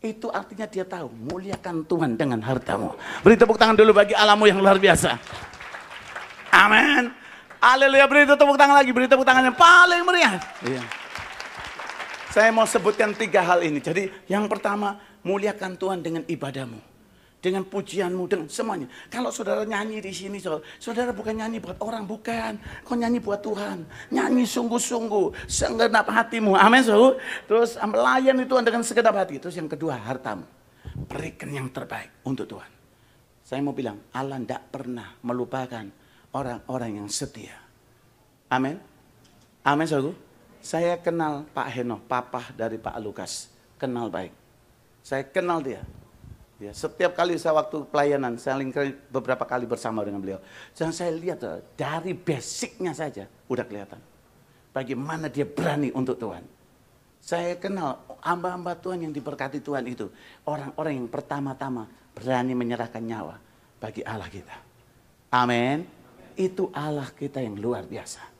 Itu artinya dia tahu, muliakan Tuhan dengan hartamu. Beri tepuk tangan dulu bagi Allahmu yang luar biasa. Amin. Haleluya, beri tepuk tangan lagi, beri tepuk tangan yang paling meriah. Iya. Saya mau sebutkan 3 hal ini. Jadi yang pertama, muliakan Tuhan dengan ibadahmu. Dengan pujianmu, dengan semuanya. Kalau saudara nyanyi di sini, saudara bukan nyanyi buat orang, bukan. Kau nyanyi buat Tuhan. Nyanyi sungguh-sungguh, segenap hatimu. Amin, saudara. Terus melayani Tuhan dengan segenap hati. Terus yang kedua, hartamu. Berikan yang terbaik untuk Tuhan. Saya mau bilang, Allah tidak pernah melupakan orang-orang yang setia. Amin. Amin, saudara. Saya kenal Pak Heno, papa dari Pak Lukas. Kenal baik. Saya kenal dia. Ya, setiap kali saya waktu pelayanan, saya beberapa kali bersama dengan beliau. Dan saya lihat dari basicnya saja, udah kelihatan. Bagaimana dia berani untuk Tuhan. Saya kenal hamba-hamba Tuhan yang diberkati Tuhan itu. Orang-orang yang pertama-tama berani menyerahkan nyawa bagi Allah kita. Amin. Itu Allah kita yang luar biasa.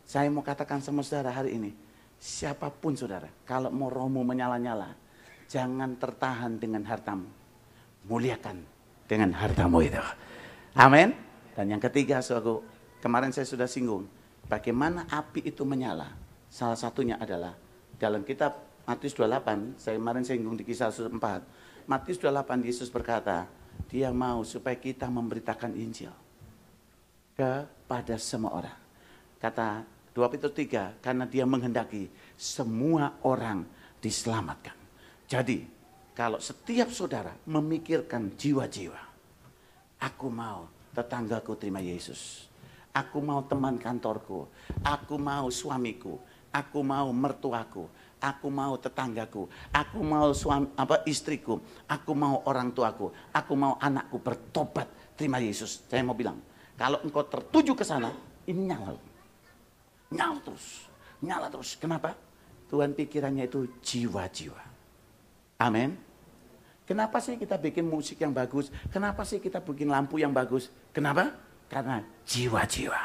Saya mau katakan sama saudara hari ini, siapapun saudara, kalau mau rohmu menyala-nyala, jangan tertahan dengan hartamu. Muliakan dengan hartamu itu. Amin. Dan yang ketiga, saudara, kemarin saya sudah singgung, bagaimana api itu menyala. Salah satunya adalah dalam kitab Matius 28, saya kemarin singgung di Kisah 4. Matius 28, Yesus berkata, dia mau supaya kita memberitakan Injil kepada semua orang. Kata 2 Petrus 3, karena dia menghendaki semua orang diselamatkan. Jadi, kalau setiap saudara memikirkan jiwa-jiwa, aku mau tetanggaku terima Yesus. Aku mau teman kantorku, aku mau suamiku, aku mau mertuaku, aku mau tetanggaku, aku mau istriku, aku mau orang tuaku, aku mau anakku bertobat terima Yesus. Saya mau bilang, kalau engkau tertuju ke sana, ini nyala. Nyala terus. Kenapa? Tuhan pikirannya itu jiwa-jiwa. Amin. Kenapa sih kita bikin musik yang bagus? Kenapa sih kita bikin lampu yang bagus? Kenapa? Karena jiwa-jiwa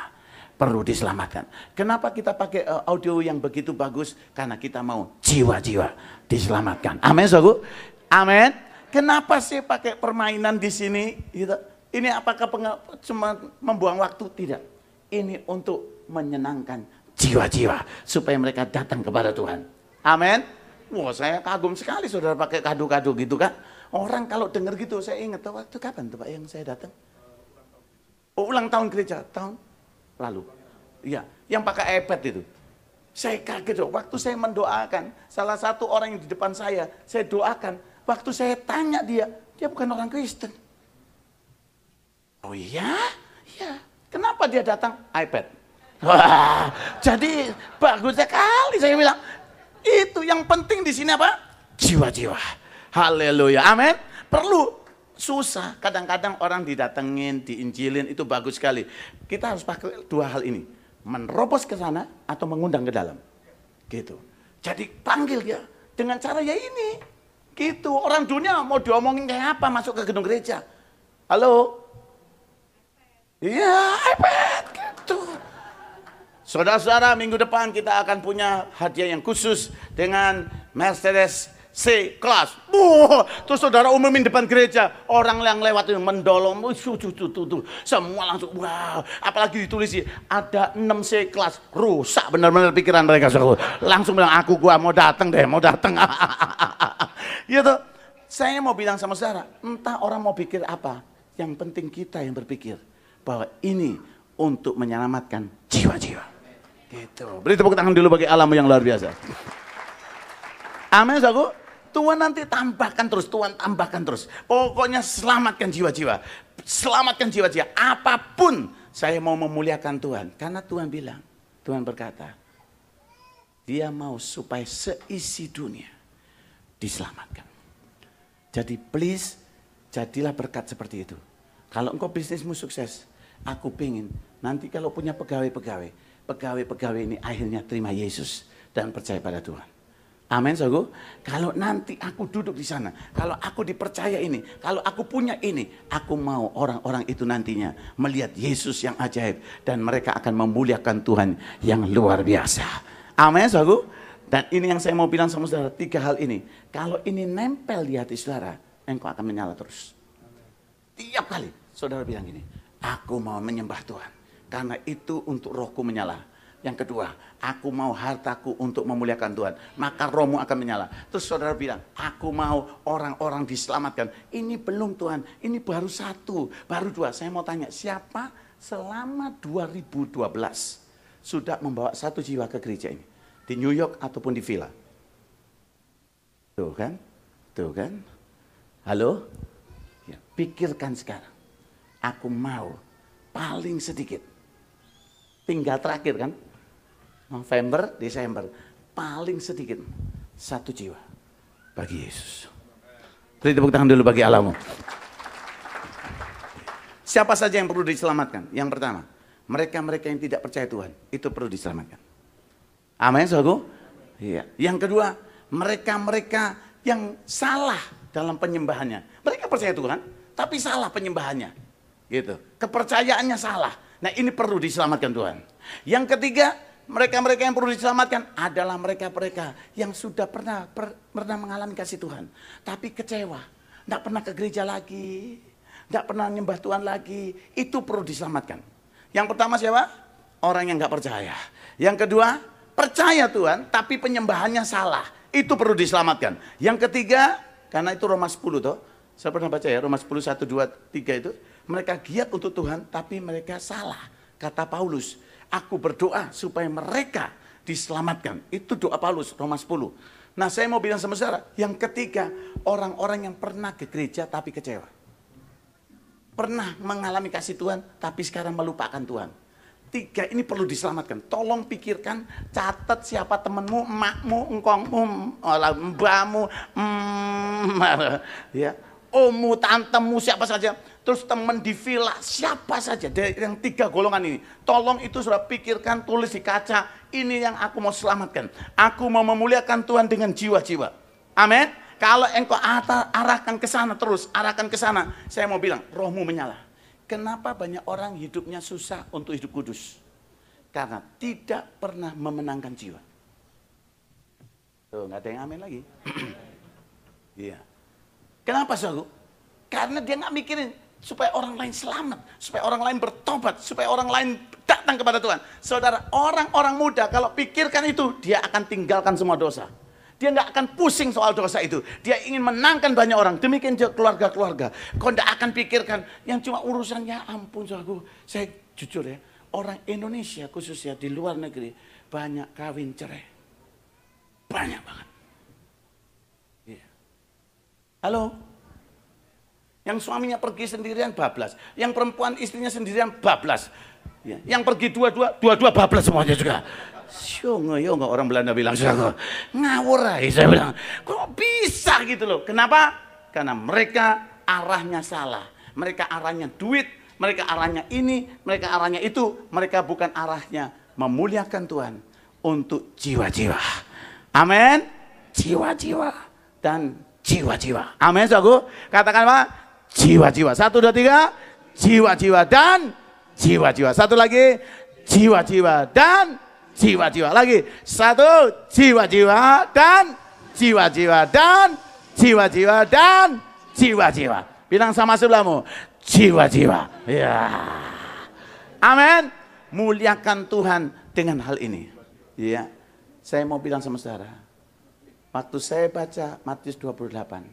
perlu diselamatkan. Kenapa kita pakai audio yang begitu bagus? Karena kita mau jiwa-jiwa diselamatkan. Amin, saudara. Amin. Kenapa sih pakai permainan di sini? Ini apakah cuma membuang waktu? Tidak. Ini untuk menyenangkan jiwa-jiwa supaya mereka datang kepada Tuhan. Amin. Wah, saya kagum sekali saudara pakai kado-kado gitu kan. Orang kalau dengar gitu, saya ingat waktu kapan tuh Pak yang saya datang? Oh, ulang tahun gereja tahun lalu. Iya, yang pakai iPad itu. Saya kaget dong, waktu saya mendoakan, salah satu orang yang di depan saya doakan, waktu saya tanya dia bukan orang Kristen. Oh iya? Iya. Kenapa dia datang? iPad. Wah, jadi bagus sekali saya bilang. Itu yang penting di sini apa? Jiwa-jiwa. Haleluya, amin. Perlu. Susah, kadang-kadang orang didatengin, diinjilin, itu bagus sekali. Kita harus pakai dua hal ini. Menerobos ke sana atau mengundang ke dalam. Gitu. Jadi panggil dia dengan cara ya ini. Gitu. Orang dunia mau diomongin kayak apa masuk ke gedung gereja. Halo? Iya, iPad gitu. Saudara-saudara, minggu depan kita akan punya hadiah yang khusus dengan Mercedes C-Class. Terus saudara umumin depan gereja, orang yang lewat itu mendolong, semua langsung wow. Apalagi ditulis ada 6 C-Class, rusak benar-benar pikiran mereka. Langsung bilang, gua mau datang deh, mau datang. Gitu. Saya mau bilang sama saudara, entah orang mau pikir apa, yang penting kita yang berpikir bahwa ini untuk menyelamatkan jiwa-jiwa. Gitu. Beri tepuk tangan dulu bagi Allahmu yang luar biasa. Amin, saudaraku. Tuhan nanti tambahkan terus, Tuhan tambahkan terus. Pokoknya selamatkan jiwa-jiwa. Selamatkan jiwa-jiwa. Apapun saya mau memuliakan Tuhan. Karena Tuhan bilang, Tuhan berkata, Dia mau supaya seisi dunia diselamatkan. Jadi please, jadilah berkat seperti itu. Kalau engkau bisnismu sukses, aku pengen nanti kalau punya pegawai ini akhirnya terima Yesus dan percaya pada Tuhan. Amin, saudaraku. Kalau nanti aku duduk di sana, kalau aku dipercaya ini, kalau aku punya ini, aku mau orang-orang itu nantinya melihat Yesus yang ajaib dan mereka akan memuliakan Tuhan yang luar biasa. Amin, saudaraku. Dan ini yang saya mau bilang sama saudara, 3 hal ini. Kalau ini nempel di hati saudara, engkau akan menyala terus. Tiap kali saudara bilang gini, aku mau menyembah Tuhan karena itu untuk rohku menyala. Yang kedua, aku mau hartaku untuk memuliakan Tuhan, maka rohmu akan menyala. Terus saudara bilang, aku mau orang-orang diselamatkan. Ini belum Tuhan, ini baru 1, baru 2. Saya mau tanya, siapa selama 2012 sudah membawa 1 jiwa ke gereja ini? Di New York ataupun di Villa? Tuh kan? Tuh kan? Halo? Ya, pikirkan sekarang. Aku mau paling sedikit. Tinggal terakhir kan? November, Desember, paling sedikit 1 jiwa bagi Yesus. Beri tepuk tangan dulu bagi Allahmu. Siapa saja yang perlu diselamatkan? Yang pertama, mereka-mereka yang tidak percaya Tuhan, itu perlu diselamatkan. Amin, saudaraku? Iya. Yang kedua, mereka-mereka yang salah dalam penyembahannya. Mereka percaya Tuhan, tapi salah penyembahannya. Gitu. Kepercayaannya salah. Nah, ini perlu diselamatkan Tuhan. Yang ketiga, mereka-mereka yang perlu diselamatkan adalah mereka-mereka yang sudah pernah mengalami kasih Tuhan. Tapi kecewa. Tidak pernah ke gereja lagi. Tidak pernah nyembah Tuhan lagi. Itu perlu diselamatkan. Yang pertama siapa? Orang yang nggak percaya. Yang kedua, percaya Tuhan tapi penyembahannya salah. Itu perlu diselamatkan. Yang ketiga, karena itu Roma 10 toh. Saya pernah baca ya, Roma 10, 1, 2, 3 itu. Mereka giat untuk Tuhan tapi mereka salah. Kata Paulus, aku berdoa supaya mereka diselamatkan. Itu doa Paulus, Roma 10. Nah, saya mau bilang sama saudara, yang ketiga, orang-orang yang pernah ke gereja tapi kecewa. Pernah mengalami kasih Tuhan tapi sekarang melupakan Tuhan. 3 ini perlu diselamatkan. Tolong pikirkan, catat siapa temanmu, emakmu, engkongmu, mbahmu, ya, ommu, tantemu, siapa saja. Terus teman di villa, siapa saja dari yang 3 golongan ini. Tolong itu sudah pikirkan, tulis di kaca. Ini yang aku mau selamatkan. Aku mau memuliakan Tuhan dengan jiwa-jiwa. Amin. Kalau engkau arahkan ke sana terus, arahkan ke sana. Saya mau bilang, rohmu menyala. Kenapa banyak orang hidupnya susah untuk hidup kudus? Karena tidak pernah memenangkan jiwa. Tuh, nggak ada yang amin lagi. Iya. Kenapa, saudara? Karena dia nggak mikirin supaya orang lain selamat, supaya orang lain bertobat, supaya orang lain datang kepada Tuhan. Saudara, orang-orang muda kalau pikirkan itu, dia akan tinggalkan semua dosa. Dia nggak akan pusing soal dosa itu. Dia ingin menangkan banyak orang. Demikian juga keluarga-keluarga. Kau nggak akan pikirkan yang cuma urusannya, ampun saudaraku. Saya jujur ya, orang Indonesia khususnya di luar negeri banyak kawin cerai. Banyak banget. Iya. Halo? Yang suaminya pergi sendirian bablas. Yang perempuan istrinya sendirian bablas. Ya. Yang pergi dua-dua bablas semuanya juga. Syongo orang Belanda bilang syongo. Ngawur aja saya bilang. Kok bisa gitu loh. Kenapa? Karena mereka arahnya salah. Mereka arahnya duit, mereka arahnya ini, mereka arahnya itu. Mereka bukan arahnya memuliakan Tuhan untuk jiwa-jiwa. Amin. Jiwa-jiwa dan jiwa-jiwa. Amin, saudaraku. Katakan apa? Jiwa-jiwa. 1, 2, 3. Jiwa-jiwa dan jiwa-jiwa. Satu lagi. Jiwa-jiwa dan jiwa-jiwa. Lagi. 1. Jiwa-jiwa dan jiwa-jiwa dan jiwa-jiwa dan jiwa-jiwa. Bilang sama sebelahmu. Jiwa-jiwa. Ya. Amin. Muliakan Tuhan dengan hal ini. Ya. Saya mau bilang sama saudara. Waktu saya baca Matius 28.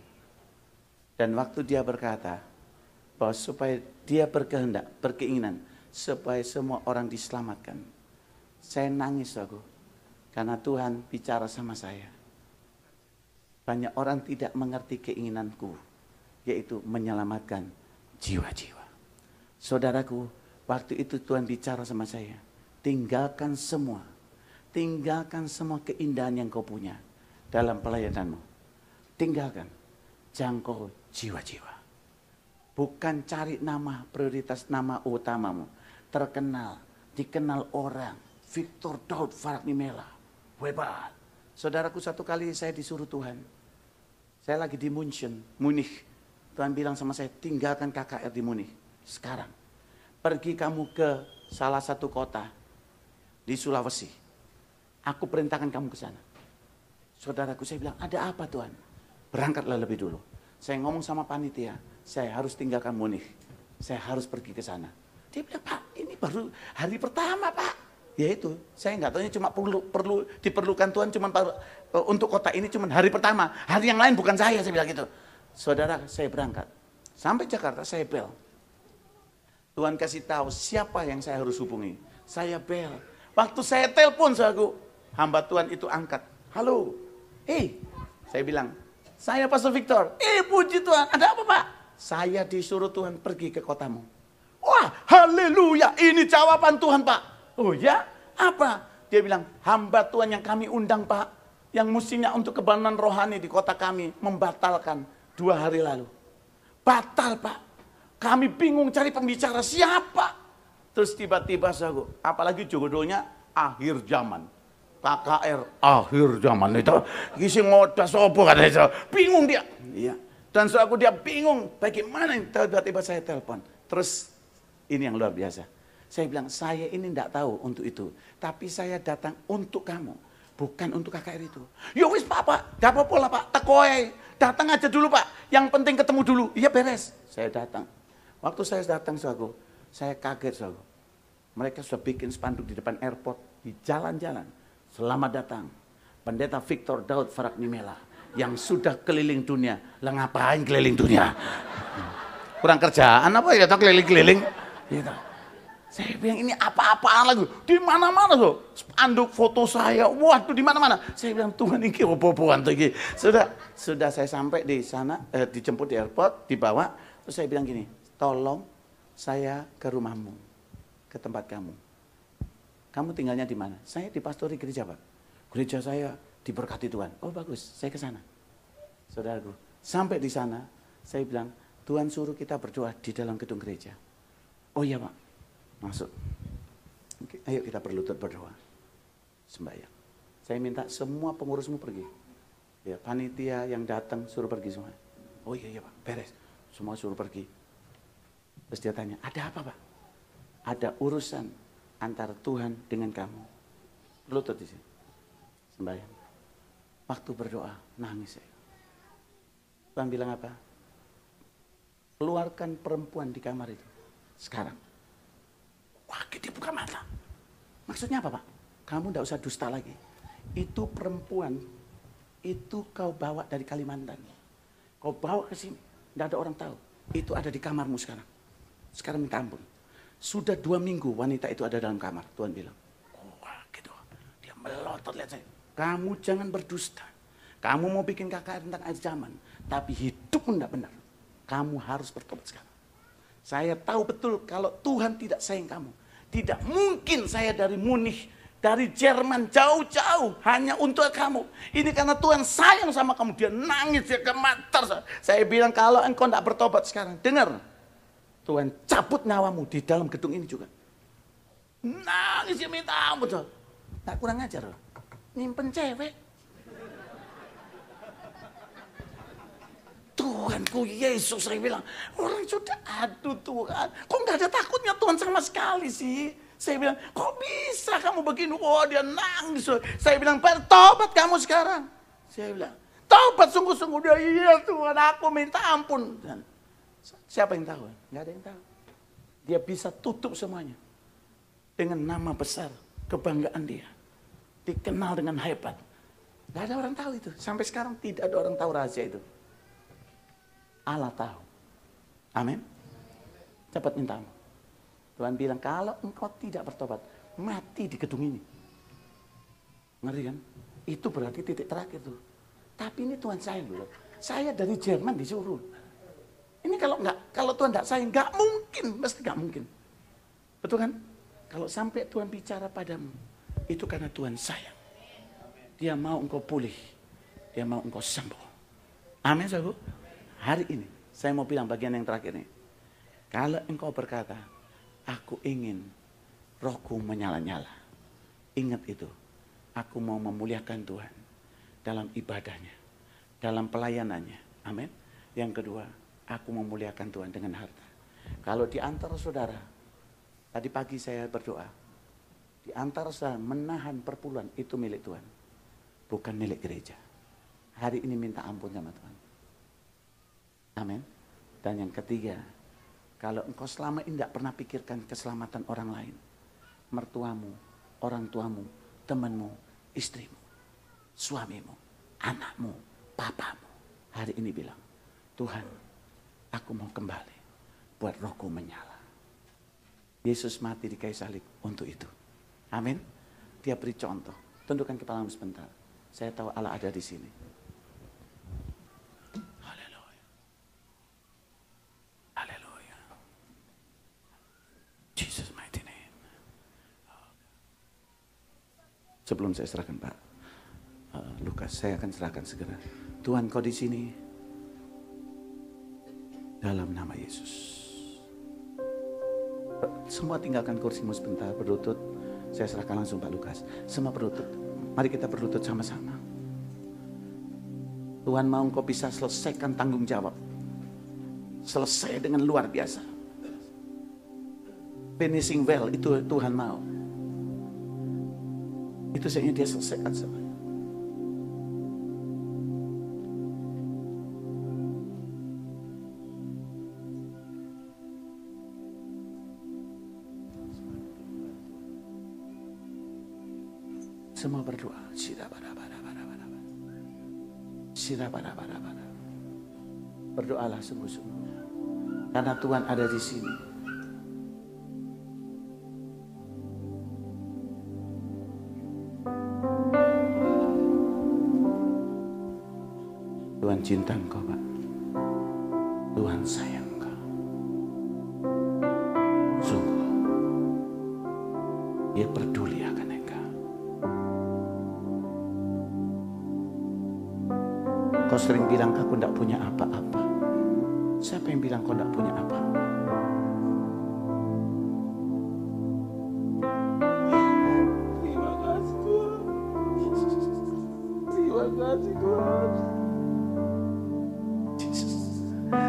Dan waktu dia berkata bahwa supaya dia berkehendak, berkeinginan supaya semua orang diselamatkan. Saya nangis aku karena Tuhan bicara sama saya. Banyak orang tidak mengerti keinginanku, yaitu menyelamatkan jiwa-jiwa. Saudaraku, waktu itu Tuhan bicara sama saya, tinggalkan semua keindahan yang kau punya dalam pelayananmu. Tinggalkan, jangkau jiwa-jiwa. Bukan cari nama, prioritas nama utamamu. Terkenal, dikenal orang. Victor Daud Faraknimela. Hebat. Saudaraku, satu kali saya disuruh Tuhan. Saya lagi di Munich. Tuhan bilang sama saya, tinggalkan KKR di Munich. Sekarang. Pergi kamu ke salah satu kota di Sulawesi. Aku perintahkan kamu ke sana. Saudaraku, saya bilang, ada apa Tuhan? Berangkatlah lebih dulu. Saya ngomong sama panitia, saya harus tinggalkan Munich. Saya harus pergi ke sana. Dia bilang, Pak, ini baru hari pertama, Pak. Ya itu, saya nggak tahu ini cuma perlu diperlukan Tuhan cuma untuk kota ini cuma hari pertama. Hari yang lain bukan saya bilang gitu. Saudara, saya berangkat. Sampai Jakarta, saya bel. Tuhan kasih tahu siapa yang saya harus hubungi. Saya bel. Waktu saya telepon, saudaraku, hamba Tuhan itu angkat. Halo, saya bilang, saya Pastor Victor. Puji Tuhan, ada apa Pak? Saya disuruh Tuhan pergi ke kotamu. Wah, haleluya, ini jawaban Tuhan Pak. Oh ya, apa? Dia bilang, hamba Tuhan yang kami undang Pak, yang mestinya untuk kebangunan rohani di kota kami, membatalkan 2 hari lalu. Batal Pak. Kami bingung cari pembicara siapa. Terus tiba-tiba saya, apalagi jodohnya akhir zaman. KKR akhir zaman itu kisi ngodas sopo katanya, bingung dia. Iya. Dan soalku dia bingung bagaimana. Tiba-tiba saya telepon. Terus ini yang luar biasa. Saya bilang, saya ini tidak tahu untuk itu, tapi saya datang untuk kamu, bukan untuk KKR itu. Ya wis Pak, gak apa-apa lah Pak, tekoy, datang aja dulu Pak. Yang penting ketemu dulu. Iya beres. Saya datang. Waktu saya datang soalku, saya kaget soalku. Mereka sudah bikin spanduk di depan airport, di jalan-jalan. Selamat datang, Pendeta Victor Daud Faraknimela yang sudah keliling dunia. Lah ngapain keliling dunia? Kurang kerjaan apa ya? Keliling-keliling. Gitu. Saya bilang ini apa-apaan lagi? Di mana-mana tuh spanduk foto saya. Waduh, di mana-mana. Saya bilang Tuhan ini opo-opoan tuh iki. Sudah saya sampai di sana, dijemput di airport, dibawa. Terus saya bilang gini, tolong saya ke rumahmu, ke tempat kamu. Kamu tinggalnya di mana? Saya dipastori gereja Pak. Gereja saya diberkati Tuhan. Oh bagus, saya ke sana. Saudaraku, sampai di sana, saya bilang, Tuhan suruh kita berdoa di dalam gedung gereja. Oh iya Pak, masuk. Oke, ayo kita berlutut berdoa. Sembahyang. Saya minta semua pengurusmu pergi. Ya, panitia yang datang suruh pergi semua. Oh iya Pak, beres. Semua suruh pergi. Terus dia tanya, ada apa Pak? Ada urusan antara Tuhan dengan kamu. Berlutut di sini. Sembahyang. Waktu berdoa, nangis saya. Tuhan bilang apa? Keluarkan perempuan di kamar itu. Sekarang. Wah, dia buka mata. Maksudnya apa Pak? Kamu tidak usah dusta lagi. Itu perempuan, itu kau bawa dari Kalimantan. Kau bawa ke sini. Tidak ada orang tahu. Itu ada di kamarmu sekarang. Sekarang minta ampun. Sudah 2 minggu wanita itu ada dalam kamar. Tuhan bilang, wah gitu. Dia melotot lihat saya. Kamu jangan berdusta. Kamu mau bikin KKR tentang akhir zaman. Tapi hidupmu tidak benar. Kamu harus bertobat sekarang. Saya tahu betul kalau Tuhan tidak sayang kamu. Tidak mungkin saya dari Munich, dari Jerman jauh-jauh hanya untuk kamu. Ini karena Tuhan sayang sama kamu. Dia nangis, dia gemetar. Saya bilang kalau engkau tidak bertobat sekarang, dengar. Tuhan cabut nyawamu di dalam gedung ini juga. Nangis dia minta ampun. Tak kurang ajar loh. Nyimpen cewek. Tuhanku Yesus, saya bilang, orang sudah, aduh Tuhan, kok nggak ada takutnya Tuhan sama sekali sih? Saya bilang, kok bisa kamu begini? Oh dia nangis. Saya bilang, bertobat kamu sekarang. Saya bilang, tobat sungguh-sungguh. Dia, iya Tuhan, aku minta ampun. Dan siapa yang tahu? Nggak ada yang tahu. Dia bisa tutup semuanya dengan nama besar, kebanggaan dia. Dikenal dengan hebat. Nggak ada orang tahu itu. Sampai sekarang tidak ada orang tahu rahasia itu. Allah tahu. Amin. Cepat minta ampun. Tuhan bilang kalau engkau tidak bertobat, mati di gedung ini. Ngeri kan? Itu berarti titik terakhir tuh. Tapi ini Tuhan sayang loh. Saya dari Jerman disuruh. Ini kalau Tuhan tidak sayang, nggak mungkin, mesti nggak mungkin. Betul kan? Kalau sampai Tuhan bicara padamu, itu karena Tuhan sayang. Dia mau engkau pulih, dia mau engkau sembuh. Amin, saudara. Hari ini, saya mau bilang bagian yang terakhir nih. Kalau engkau berkata, aku ingin rohku menyala-nyala. Ingat itu, aku mau memuliakan Tuhan dalam ibadahnya, dalam pelayanannya. Amin. Yang kedua, aku memuliakan Tuhan dengan harta. Kalau di antara saudara, tadi pagi saya berdoa, di antara saudara menahan perpuluhan itu milik Tuhan, bukan milik gereja. Hari ini minta ampun sama Tuhan. Amin. Dan yang ketiga, kalau engkau selama ini tidak pernah pikirkan keselamatan orang lain, mertuamu, orang tuamu, temanmu, istrimu, suamimu, anakmu, papamu, hari ini bilang, Tuhan, aku mau kembali buat rohku menyala. Yesus mati di kayu salib untuk itu. Amin. Dia beri contoh. Tundukkan kepalamu sebentar. Saya tahu Allah ada di sini. Jesus mighty name. Sebelum saya serahkan Pak Lukas, saya akan serahkan segera. Tuhan, kau di sini dalam nama Yesus. Semua tinggalkan kursimu sebentar, berlutut. Saya serahkan langsung Pak Lukas. Semua berlutut. Mari kita berlutut sama-sama. Tuhan mau engkau bisa selesaikan tanggung jawab. Selesai dengan luar biasa. Finishing well itu Tuhan mau. Itu saja dia selesaikan semuanya. Semua berdoa. Berdoalah sungguh-sungguh. Karena Tuhan ada di sini. Tuhan cinta engkau, Pak. Tuhan sayang engkau. Sungguh, Dia peduli akan engkau. Kau sering bilang aku tidak punya apa-apa. Siapa yang bilang kau tidak punya apa? Terima kasih Tuhan. Terima kasih Tuhan.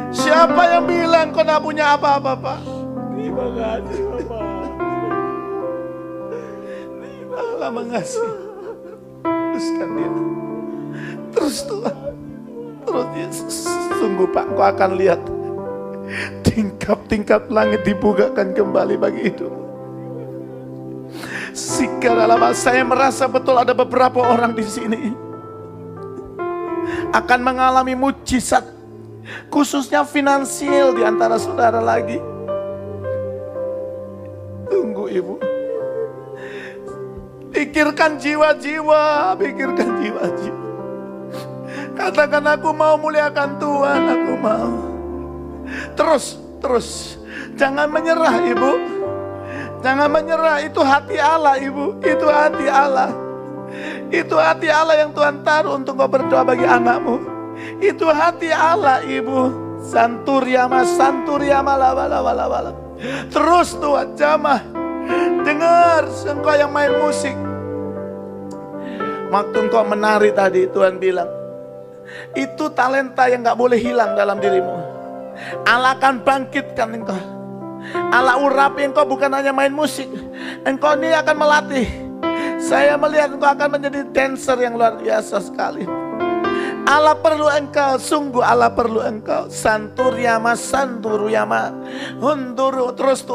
Siapa yang bilang kau tidak punya apa-apa, Pak? Terima kasih, Bapak. Allah mengasihi. Teruskan dia. Terus Tuhan. Terus Yesus. Sungguh Pak, kau akan lihat tingkap-tingkap langit dibukakan kembali bagi hidup. Sekarang saya merasa betul ada beberapa orang di sini akan mengalami mujizat. Khususnya finansial di antara saudara lagi. Ibu. Pikirkan jiwa-jiwa, pikirkan jiwa-jiwa. Katakan aku mau muliakan Tuhan, aku mau. Terus. Jangan menyerah Ibu. Jangan menyerah, itu hati Allah Ibu. Itu hati Allah. Itu hati Allah yang Tuhan taruh untuk kau berdoa bagi anakmu. Itu hati Allah Ibu. Santuryama lawala. Terus Tuhan jamah. Dengar engkau yang main musik. Waktu engkau menari tadi Tuhan bilang, itu talenta yang gak boleh hilang dalam dirimu. Allah akan bangkitkan engkau. Allah urapi engkau bukan hanya main musik. Engkau ini akan melatih. Saya melihat engkau akan menjadi dancer yang luar biasa sekali. Allah perlu engkau, sungguh Allah perlu engkau. Santuryama. Hunduru. Terus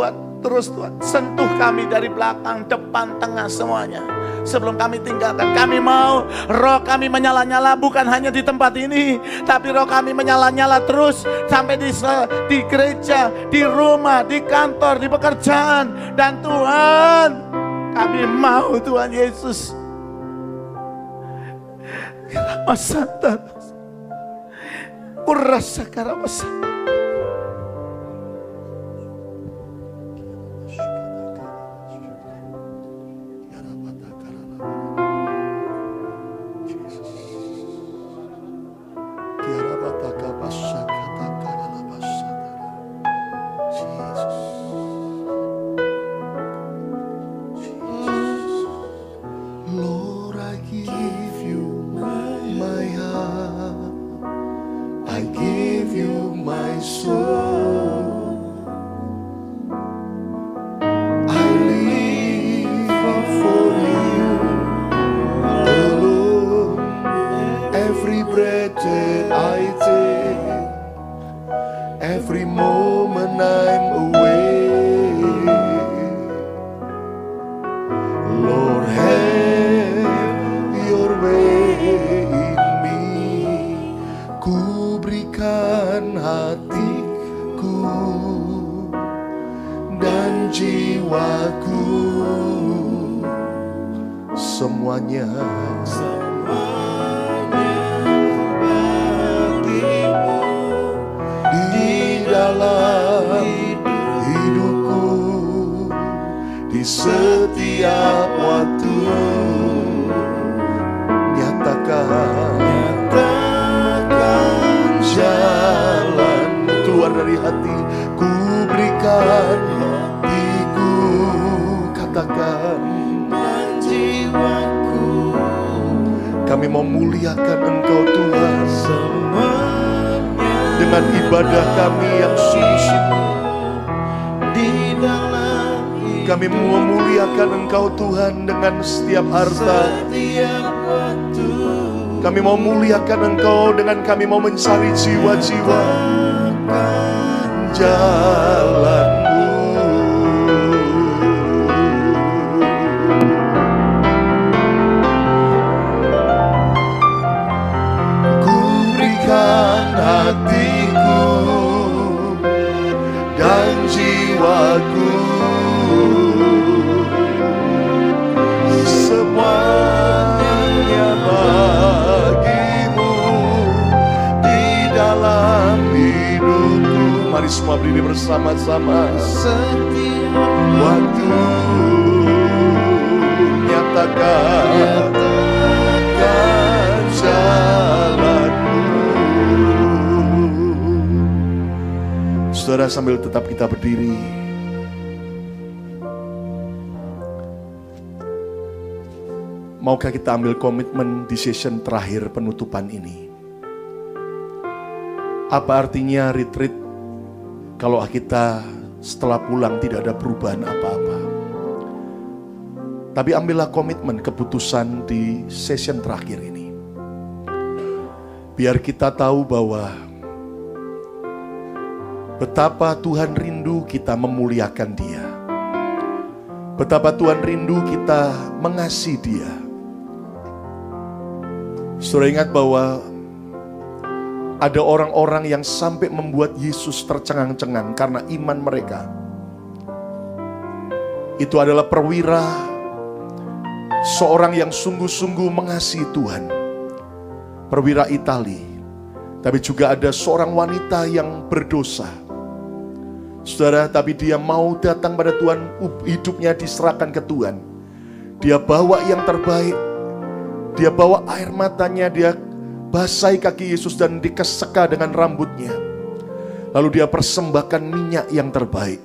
Tuhan, sentuh kami dari belakang, depan, tengah, semuanya. Sebelum kami tinggalkan, kami mau roh kami menyala-nyala bukan hanya di tempat ini, tapi roh kami menyala-nyala terus sampai di gereja, di rumah, di kantor, di pekerjaan. Dan Tuhan, kami mau Tuhan Yesus. Ramasanta, urasa karamasa. Kami mau muliakan Engkau Tuhan dengan ibadah kami yang sungguh-sungguh. Kami mau memuliakan Engkau Tuhan dengan setiap harta. Kami mau memuliakan Engkau dengan kami mau mencari jiwa-jiwa jalan-Mu. Hatiku dan jiwaku, semuanya bagi-Mu di dalam hidupku. Mari semua berdiri bersama-sama. Setiap waktu nyatakan jalan-Mu. Saudara, sambil tetap kita berdiri, maukah kita ambil komitmen di session terakhir penutupan ini? Apa artinya retreat kalau kita setelah pulang tidak ada perubahan apa-apa? Tapi ambillah komitmen, keputusan di session terakhir ini. Biar kita tahu bahwa betapa Tuhan rindu kita memuliakan Dia. Betapa Tuhan rindu kita mengasihi Dia. Saudara ingat bahwa ada orang-orang yang sampai membuat Yesus tercengang-cengang karena iman mereka. itu adalah perwira, seorang yang sungguh-sungguh mengasihi Tuhan. Perwira Itali. Tapi juga ada seorang wanita yang berdosa. Saudara, tapi dia mau datang pada Tuhan, hidupnya diserahkan ke Tuhan. Dia bawa yang terbaik. Dia bawa air matanya, dia basahi kaki Yesus dan dikeseka dengan rambutnya. Lalu dia persembahkan minyak yang terbaik.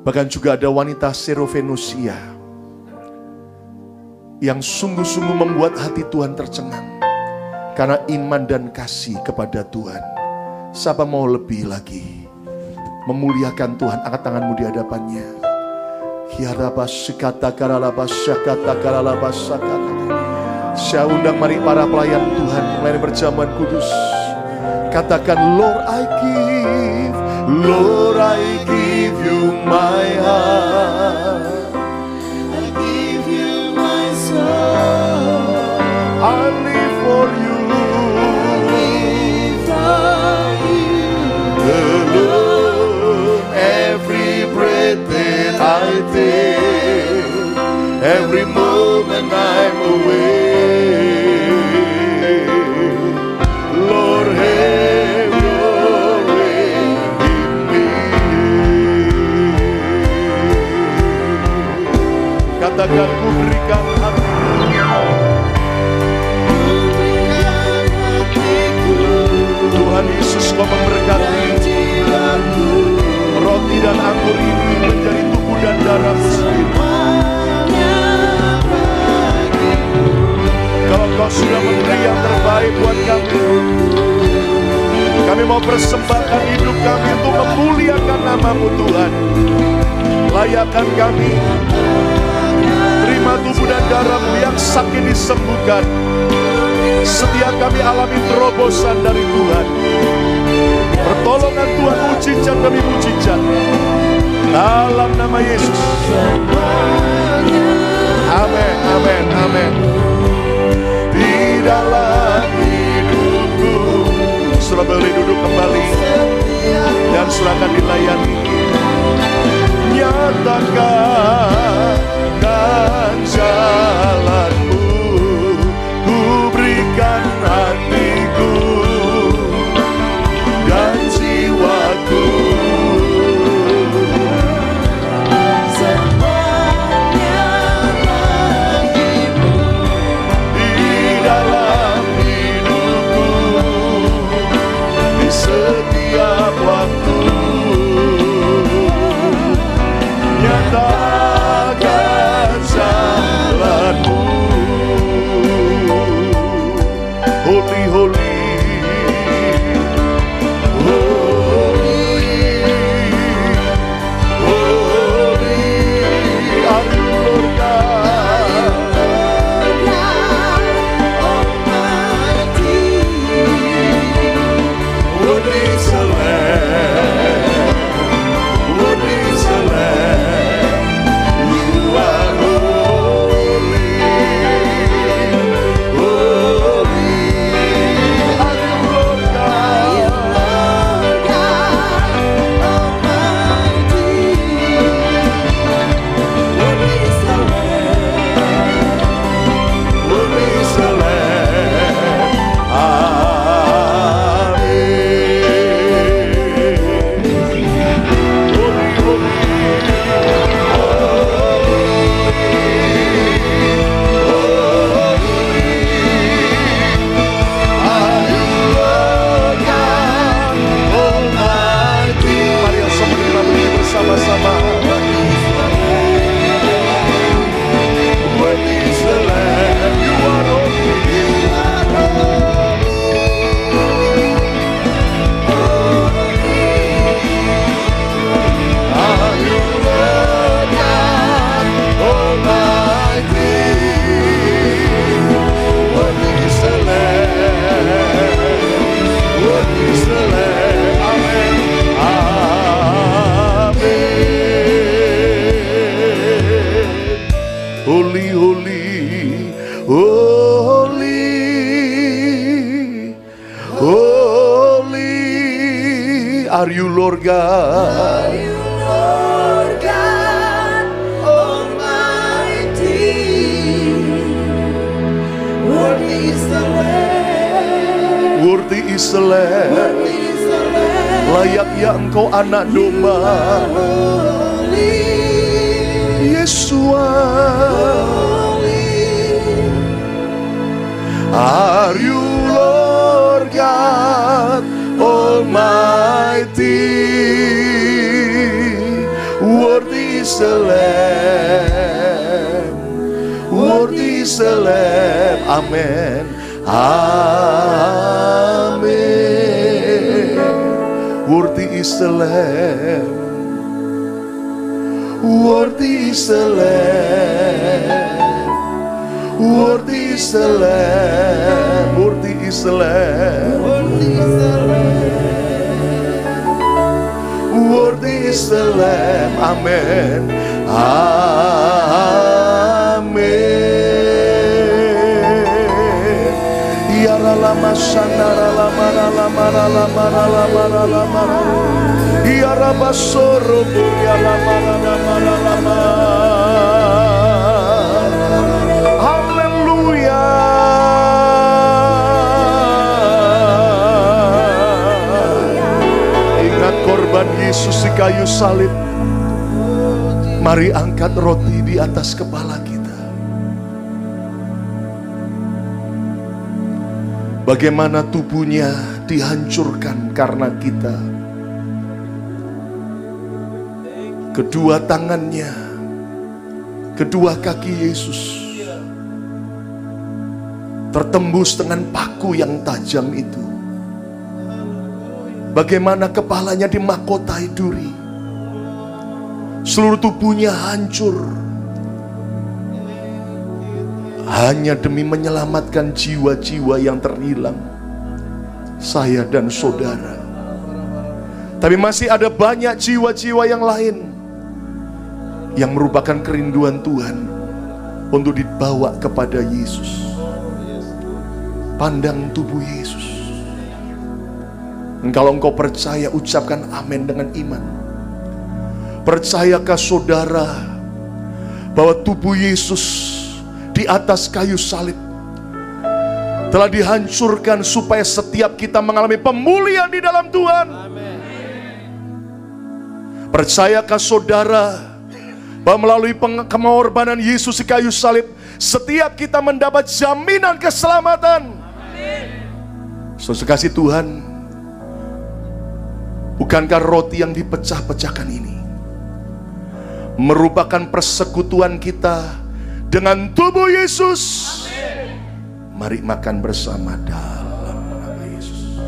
Bahkan juga ada wanita Serofenusia yang sungguh-sungguh membuat hati Tuhan tercengang karena iman dan kasih kepada Tuhan. Siapa mau lebih lagi memuliakan Tuhan? Angkat tanganmu di hadapannya. Saya undang mari para pelayan Tuhan melayani perjamuan kudus. Katakan, Lord I give you my heart, I give you my soul, I live for you, live for you alone. Every breath that I take, every moment I'm away, Lord, have your way in me. Katakan, ku berikan Tuhan Yesus, kau memberkati roti dan anggur ini menjadi tubuh dan darah-Mu sendiri. Kalau kau sudah memberi yang terbaik buat kami mau persembahkan hidup kami untuk memuliakan nama-Mu Tuhan. Layakan kami, terima tubuh dan darah-Mu yang sakit disembuhkan. Setiap kami alami terobosan dari Tuhan. Pertolongan Tuhan mujizat demi mujizat. Dalam nama Yesus. Amin, amin, amin. Di dalam hidupku, sudah boleh duduk kembali dan silakan dilayani. Nyatakan jalan-Mu, ku berikan hatiku dan jiwaku. semuanya bagimu. Di dalam hidupku, di setiap waktu, nyatakan jalan-Mu. Holy, holy, holy, holy are you, Lord God. Worthy is the Lamb, worthy is the Lamb. You are holy, holy are you, Lord God. Worthy is the Lamb. Amen. Holy, holy, are you, Lord God Almighty. Mari yang sama kita berdiri bersama-sama. Worthy is the Lamb. You are holy. Are you, Lord God Almighty? Worthy is the Lamb. Worthy is the Lamb. Amen. Amen. Holy, holy, holy, holy are you, Lord God. Lord God is the Lamb. Layak ya Engkau anak domba, Yesua. Are you Lord God Almighty? Worthy is the Lamb, worthy is the Lamb. Amen, amen. Worthy is the Lamb, worthy is the Lamb, worthy is the Lamb, worthy is the Lamb, worthy is the Lamb. Amen, amen. Ya lama sanara lama lama lama lama lama. Ya rabasoro ya lama lama lama. Haleluya. Ingat korban Yesus di kayu salib. Mari angkat roti di atas kepala kita. Bagaimana tubuhnya dihancurkan karena kita. Kedua tangannya, kedua kaki Yesus tertembus dengan paku yang tajam itu. Bagaimana kepalanya dimahkotai duri. Seluruh tubuhnya hancur. Hanya demi menyelamatkan jiwa-jiwa yang terhilang. Saya dan saudara. Tapi masih ada banyak jiwa-jiwa yang lain yang merupakan kerinduan Tuhan untuk dibawa kepada Yesus. Pandang tubuh Yesus. Dan kalau engkau percaya, ucapkan amin dengan iman. Percayakah saudara bahwa tubuh Yesus di atas kayu salib telah dihancurkan supaya setiap kita mengalami pemulihan di dalam Tuhan? Percayakah saudara bahwa melalui pengorbanan Yesus di kayu salib setiap kita mendapat jaminan keselamatan? Saudara kasih Tuhan, bukankah roti yang dipecah-pecahkan ini merupakan persekutuan kita dengan tubuh Yesus? Mari makan bersama dalam nama Yesus.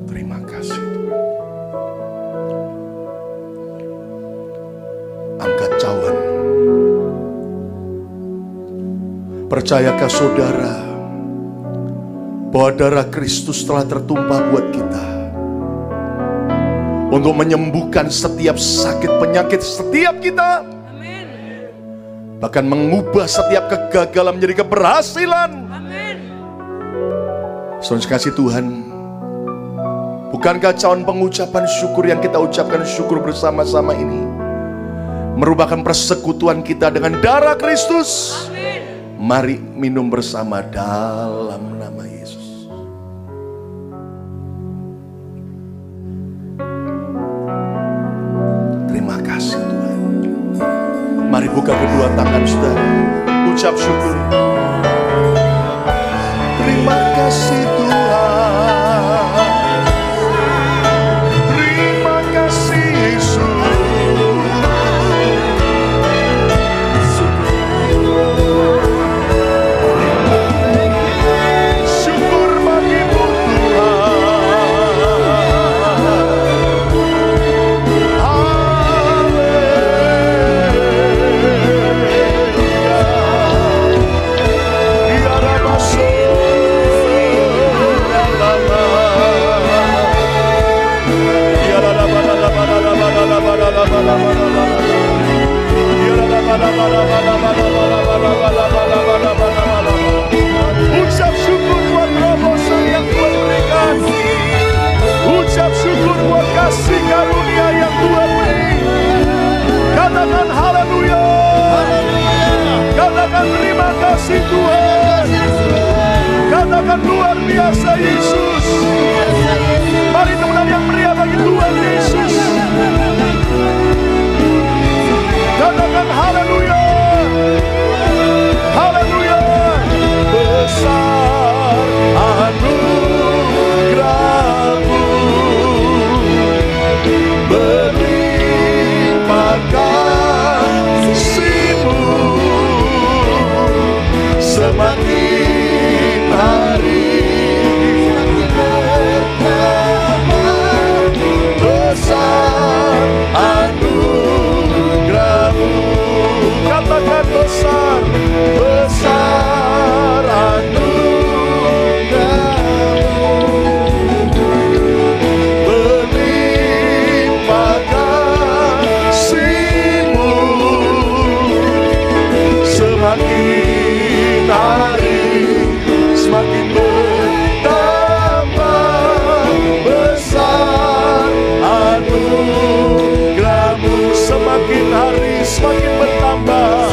Terima kasih Tuhan. Angkat cawan. Percayakah saudara bahwa darah Kristus telah tertumpah buat kita untuk menyembuhkan setiap sakit penyakit setiap kita? Amin. Bahkan mengubah setiap kegagalan menjadi keberhasilan. Amin. Saudara kasih Tuhan, bukankah cawan pengucapan syukur yang kita ucapkan syukur bersama-sama ini merupakan persekutuan kita dengan darah Kristus? Amin. Mari minum bersama dalam nama Yesus. Terima kasih Tuhan. Mari buka kedua tangan saudara, ucap syukur. Terima kasih Tuhan. Terima kasih Yesus. kasih Tuhan. Katakan luar biasa Yesus. Mari teman-teman yang meriah bagi Tuhan Yesus. Katakan haleluya. Haleluya. Besar anugerah-Mu, berlimpah kasih-Mu, semakin hari semakin bertambah. Besar anugerah-Mu. Katakan besar, besar anugerah-Mu, berlimpah kasih-Mu, semakin hari semakin bertambah. Besar anugerah-Mu, semakin hari semakin bertambah.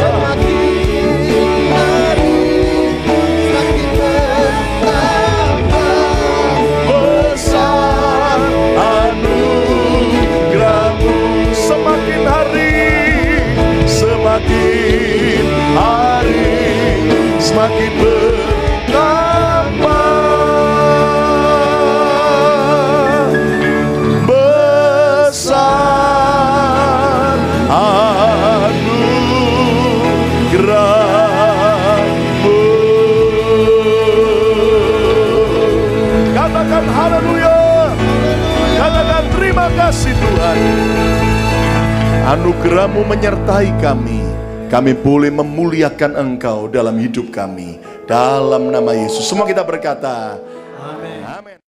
Besar anugerah-Mu, semakin hari semakin bertambah. Besar anugerah-Mu. Katakan haleluya. Katakan terima kasih Tuhan. Anugerah-Mu menyertai kami. Kami boleh memuliakan Engkau dalam hidup kami. Dalam nama Yesus. Semua kita berkata, amin. Amin.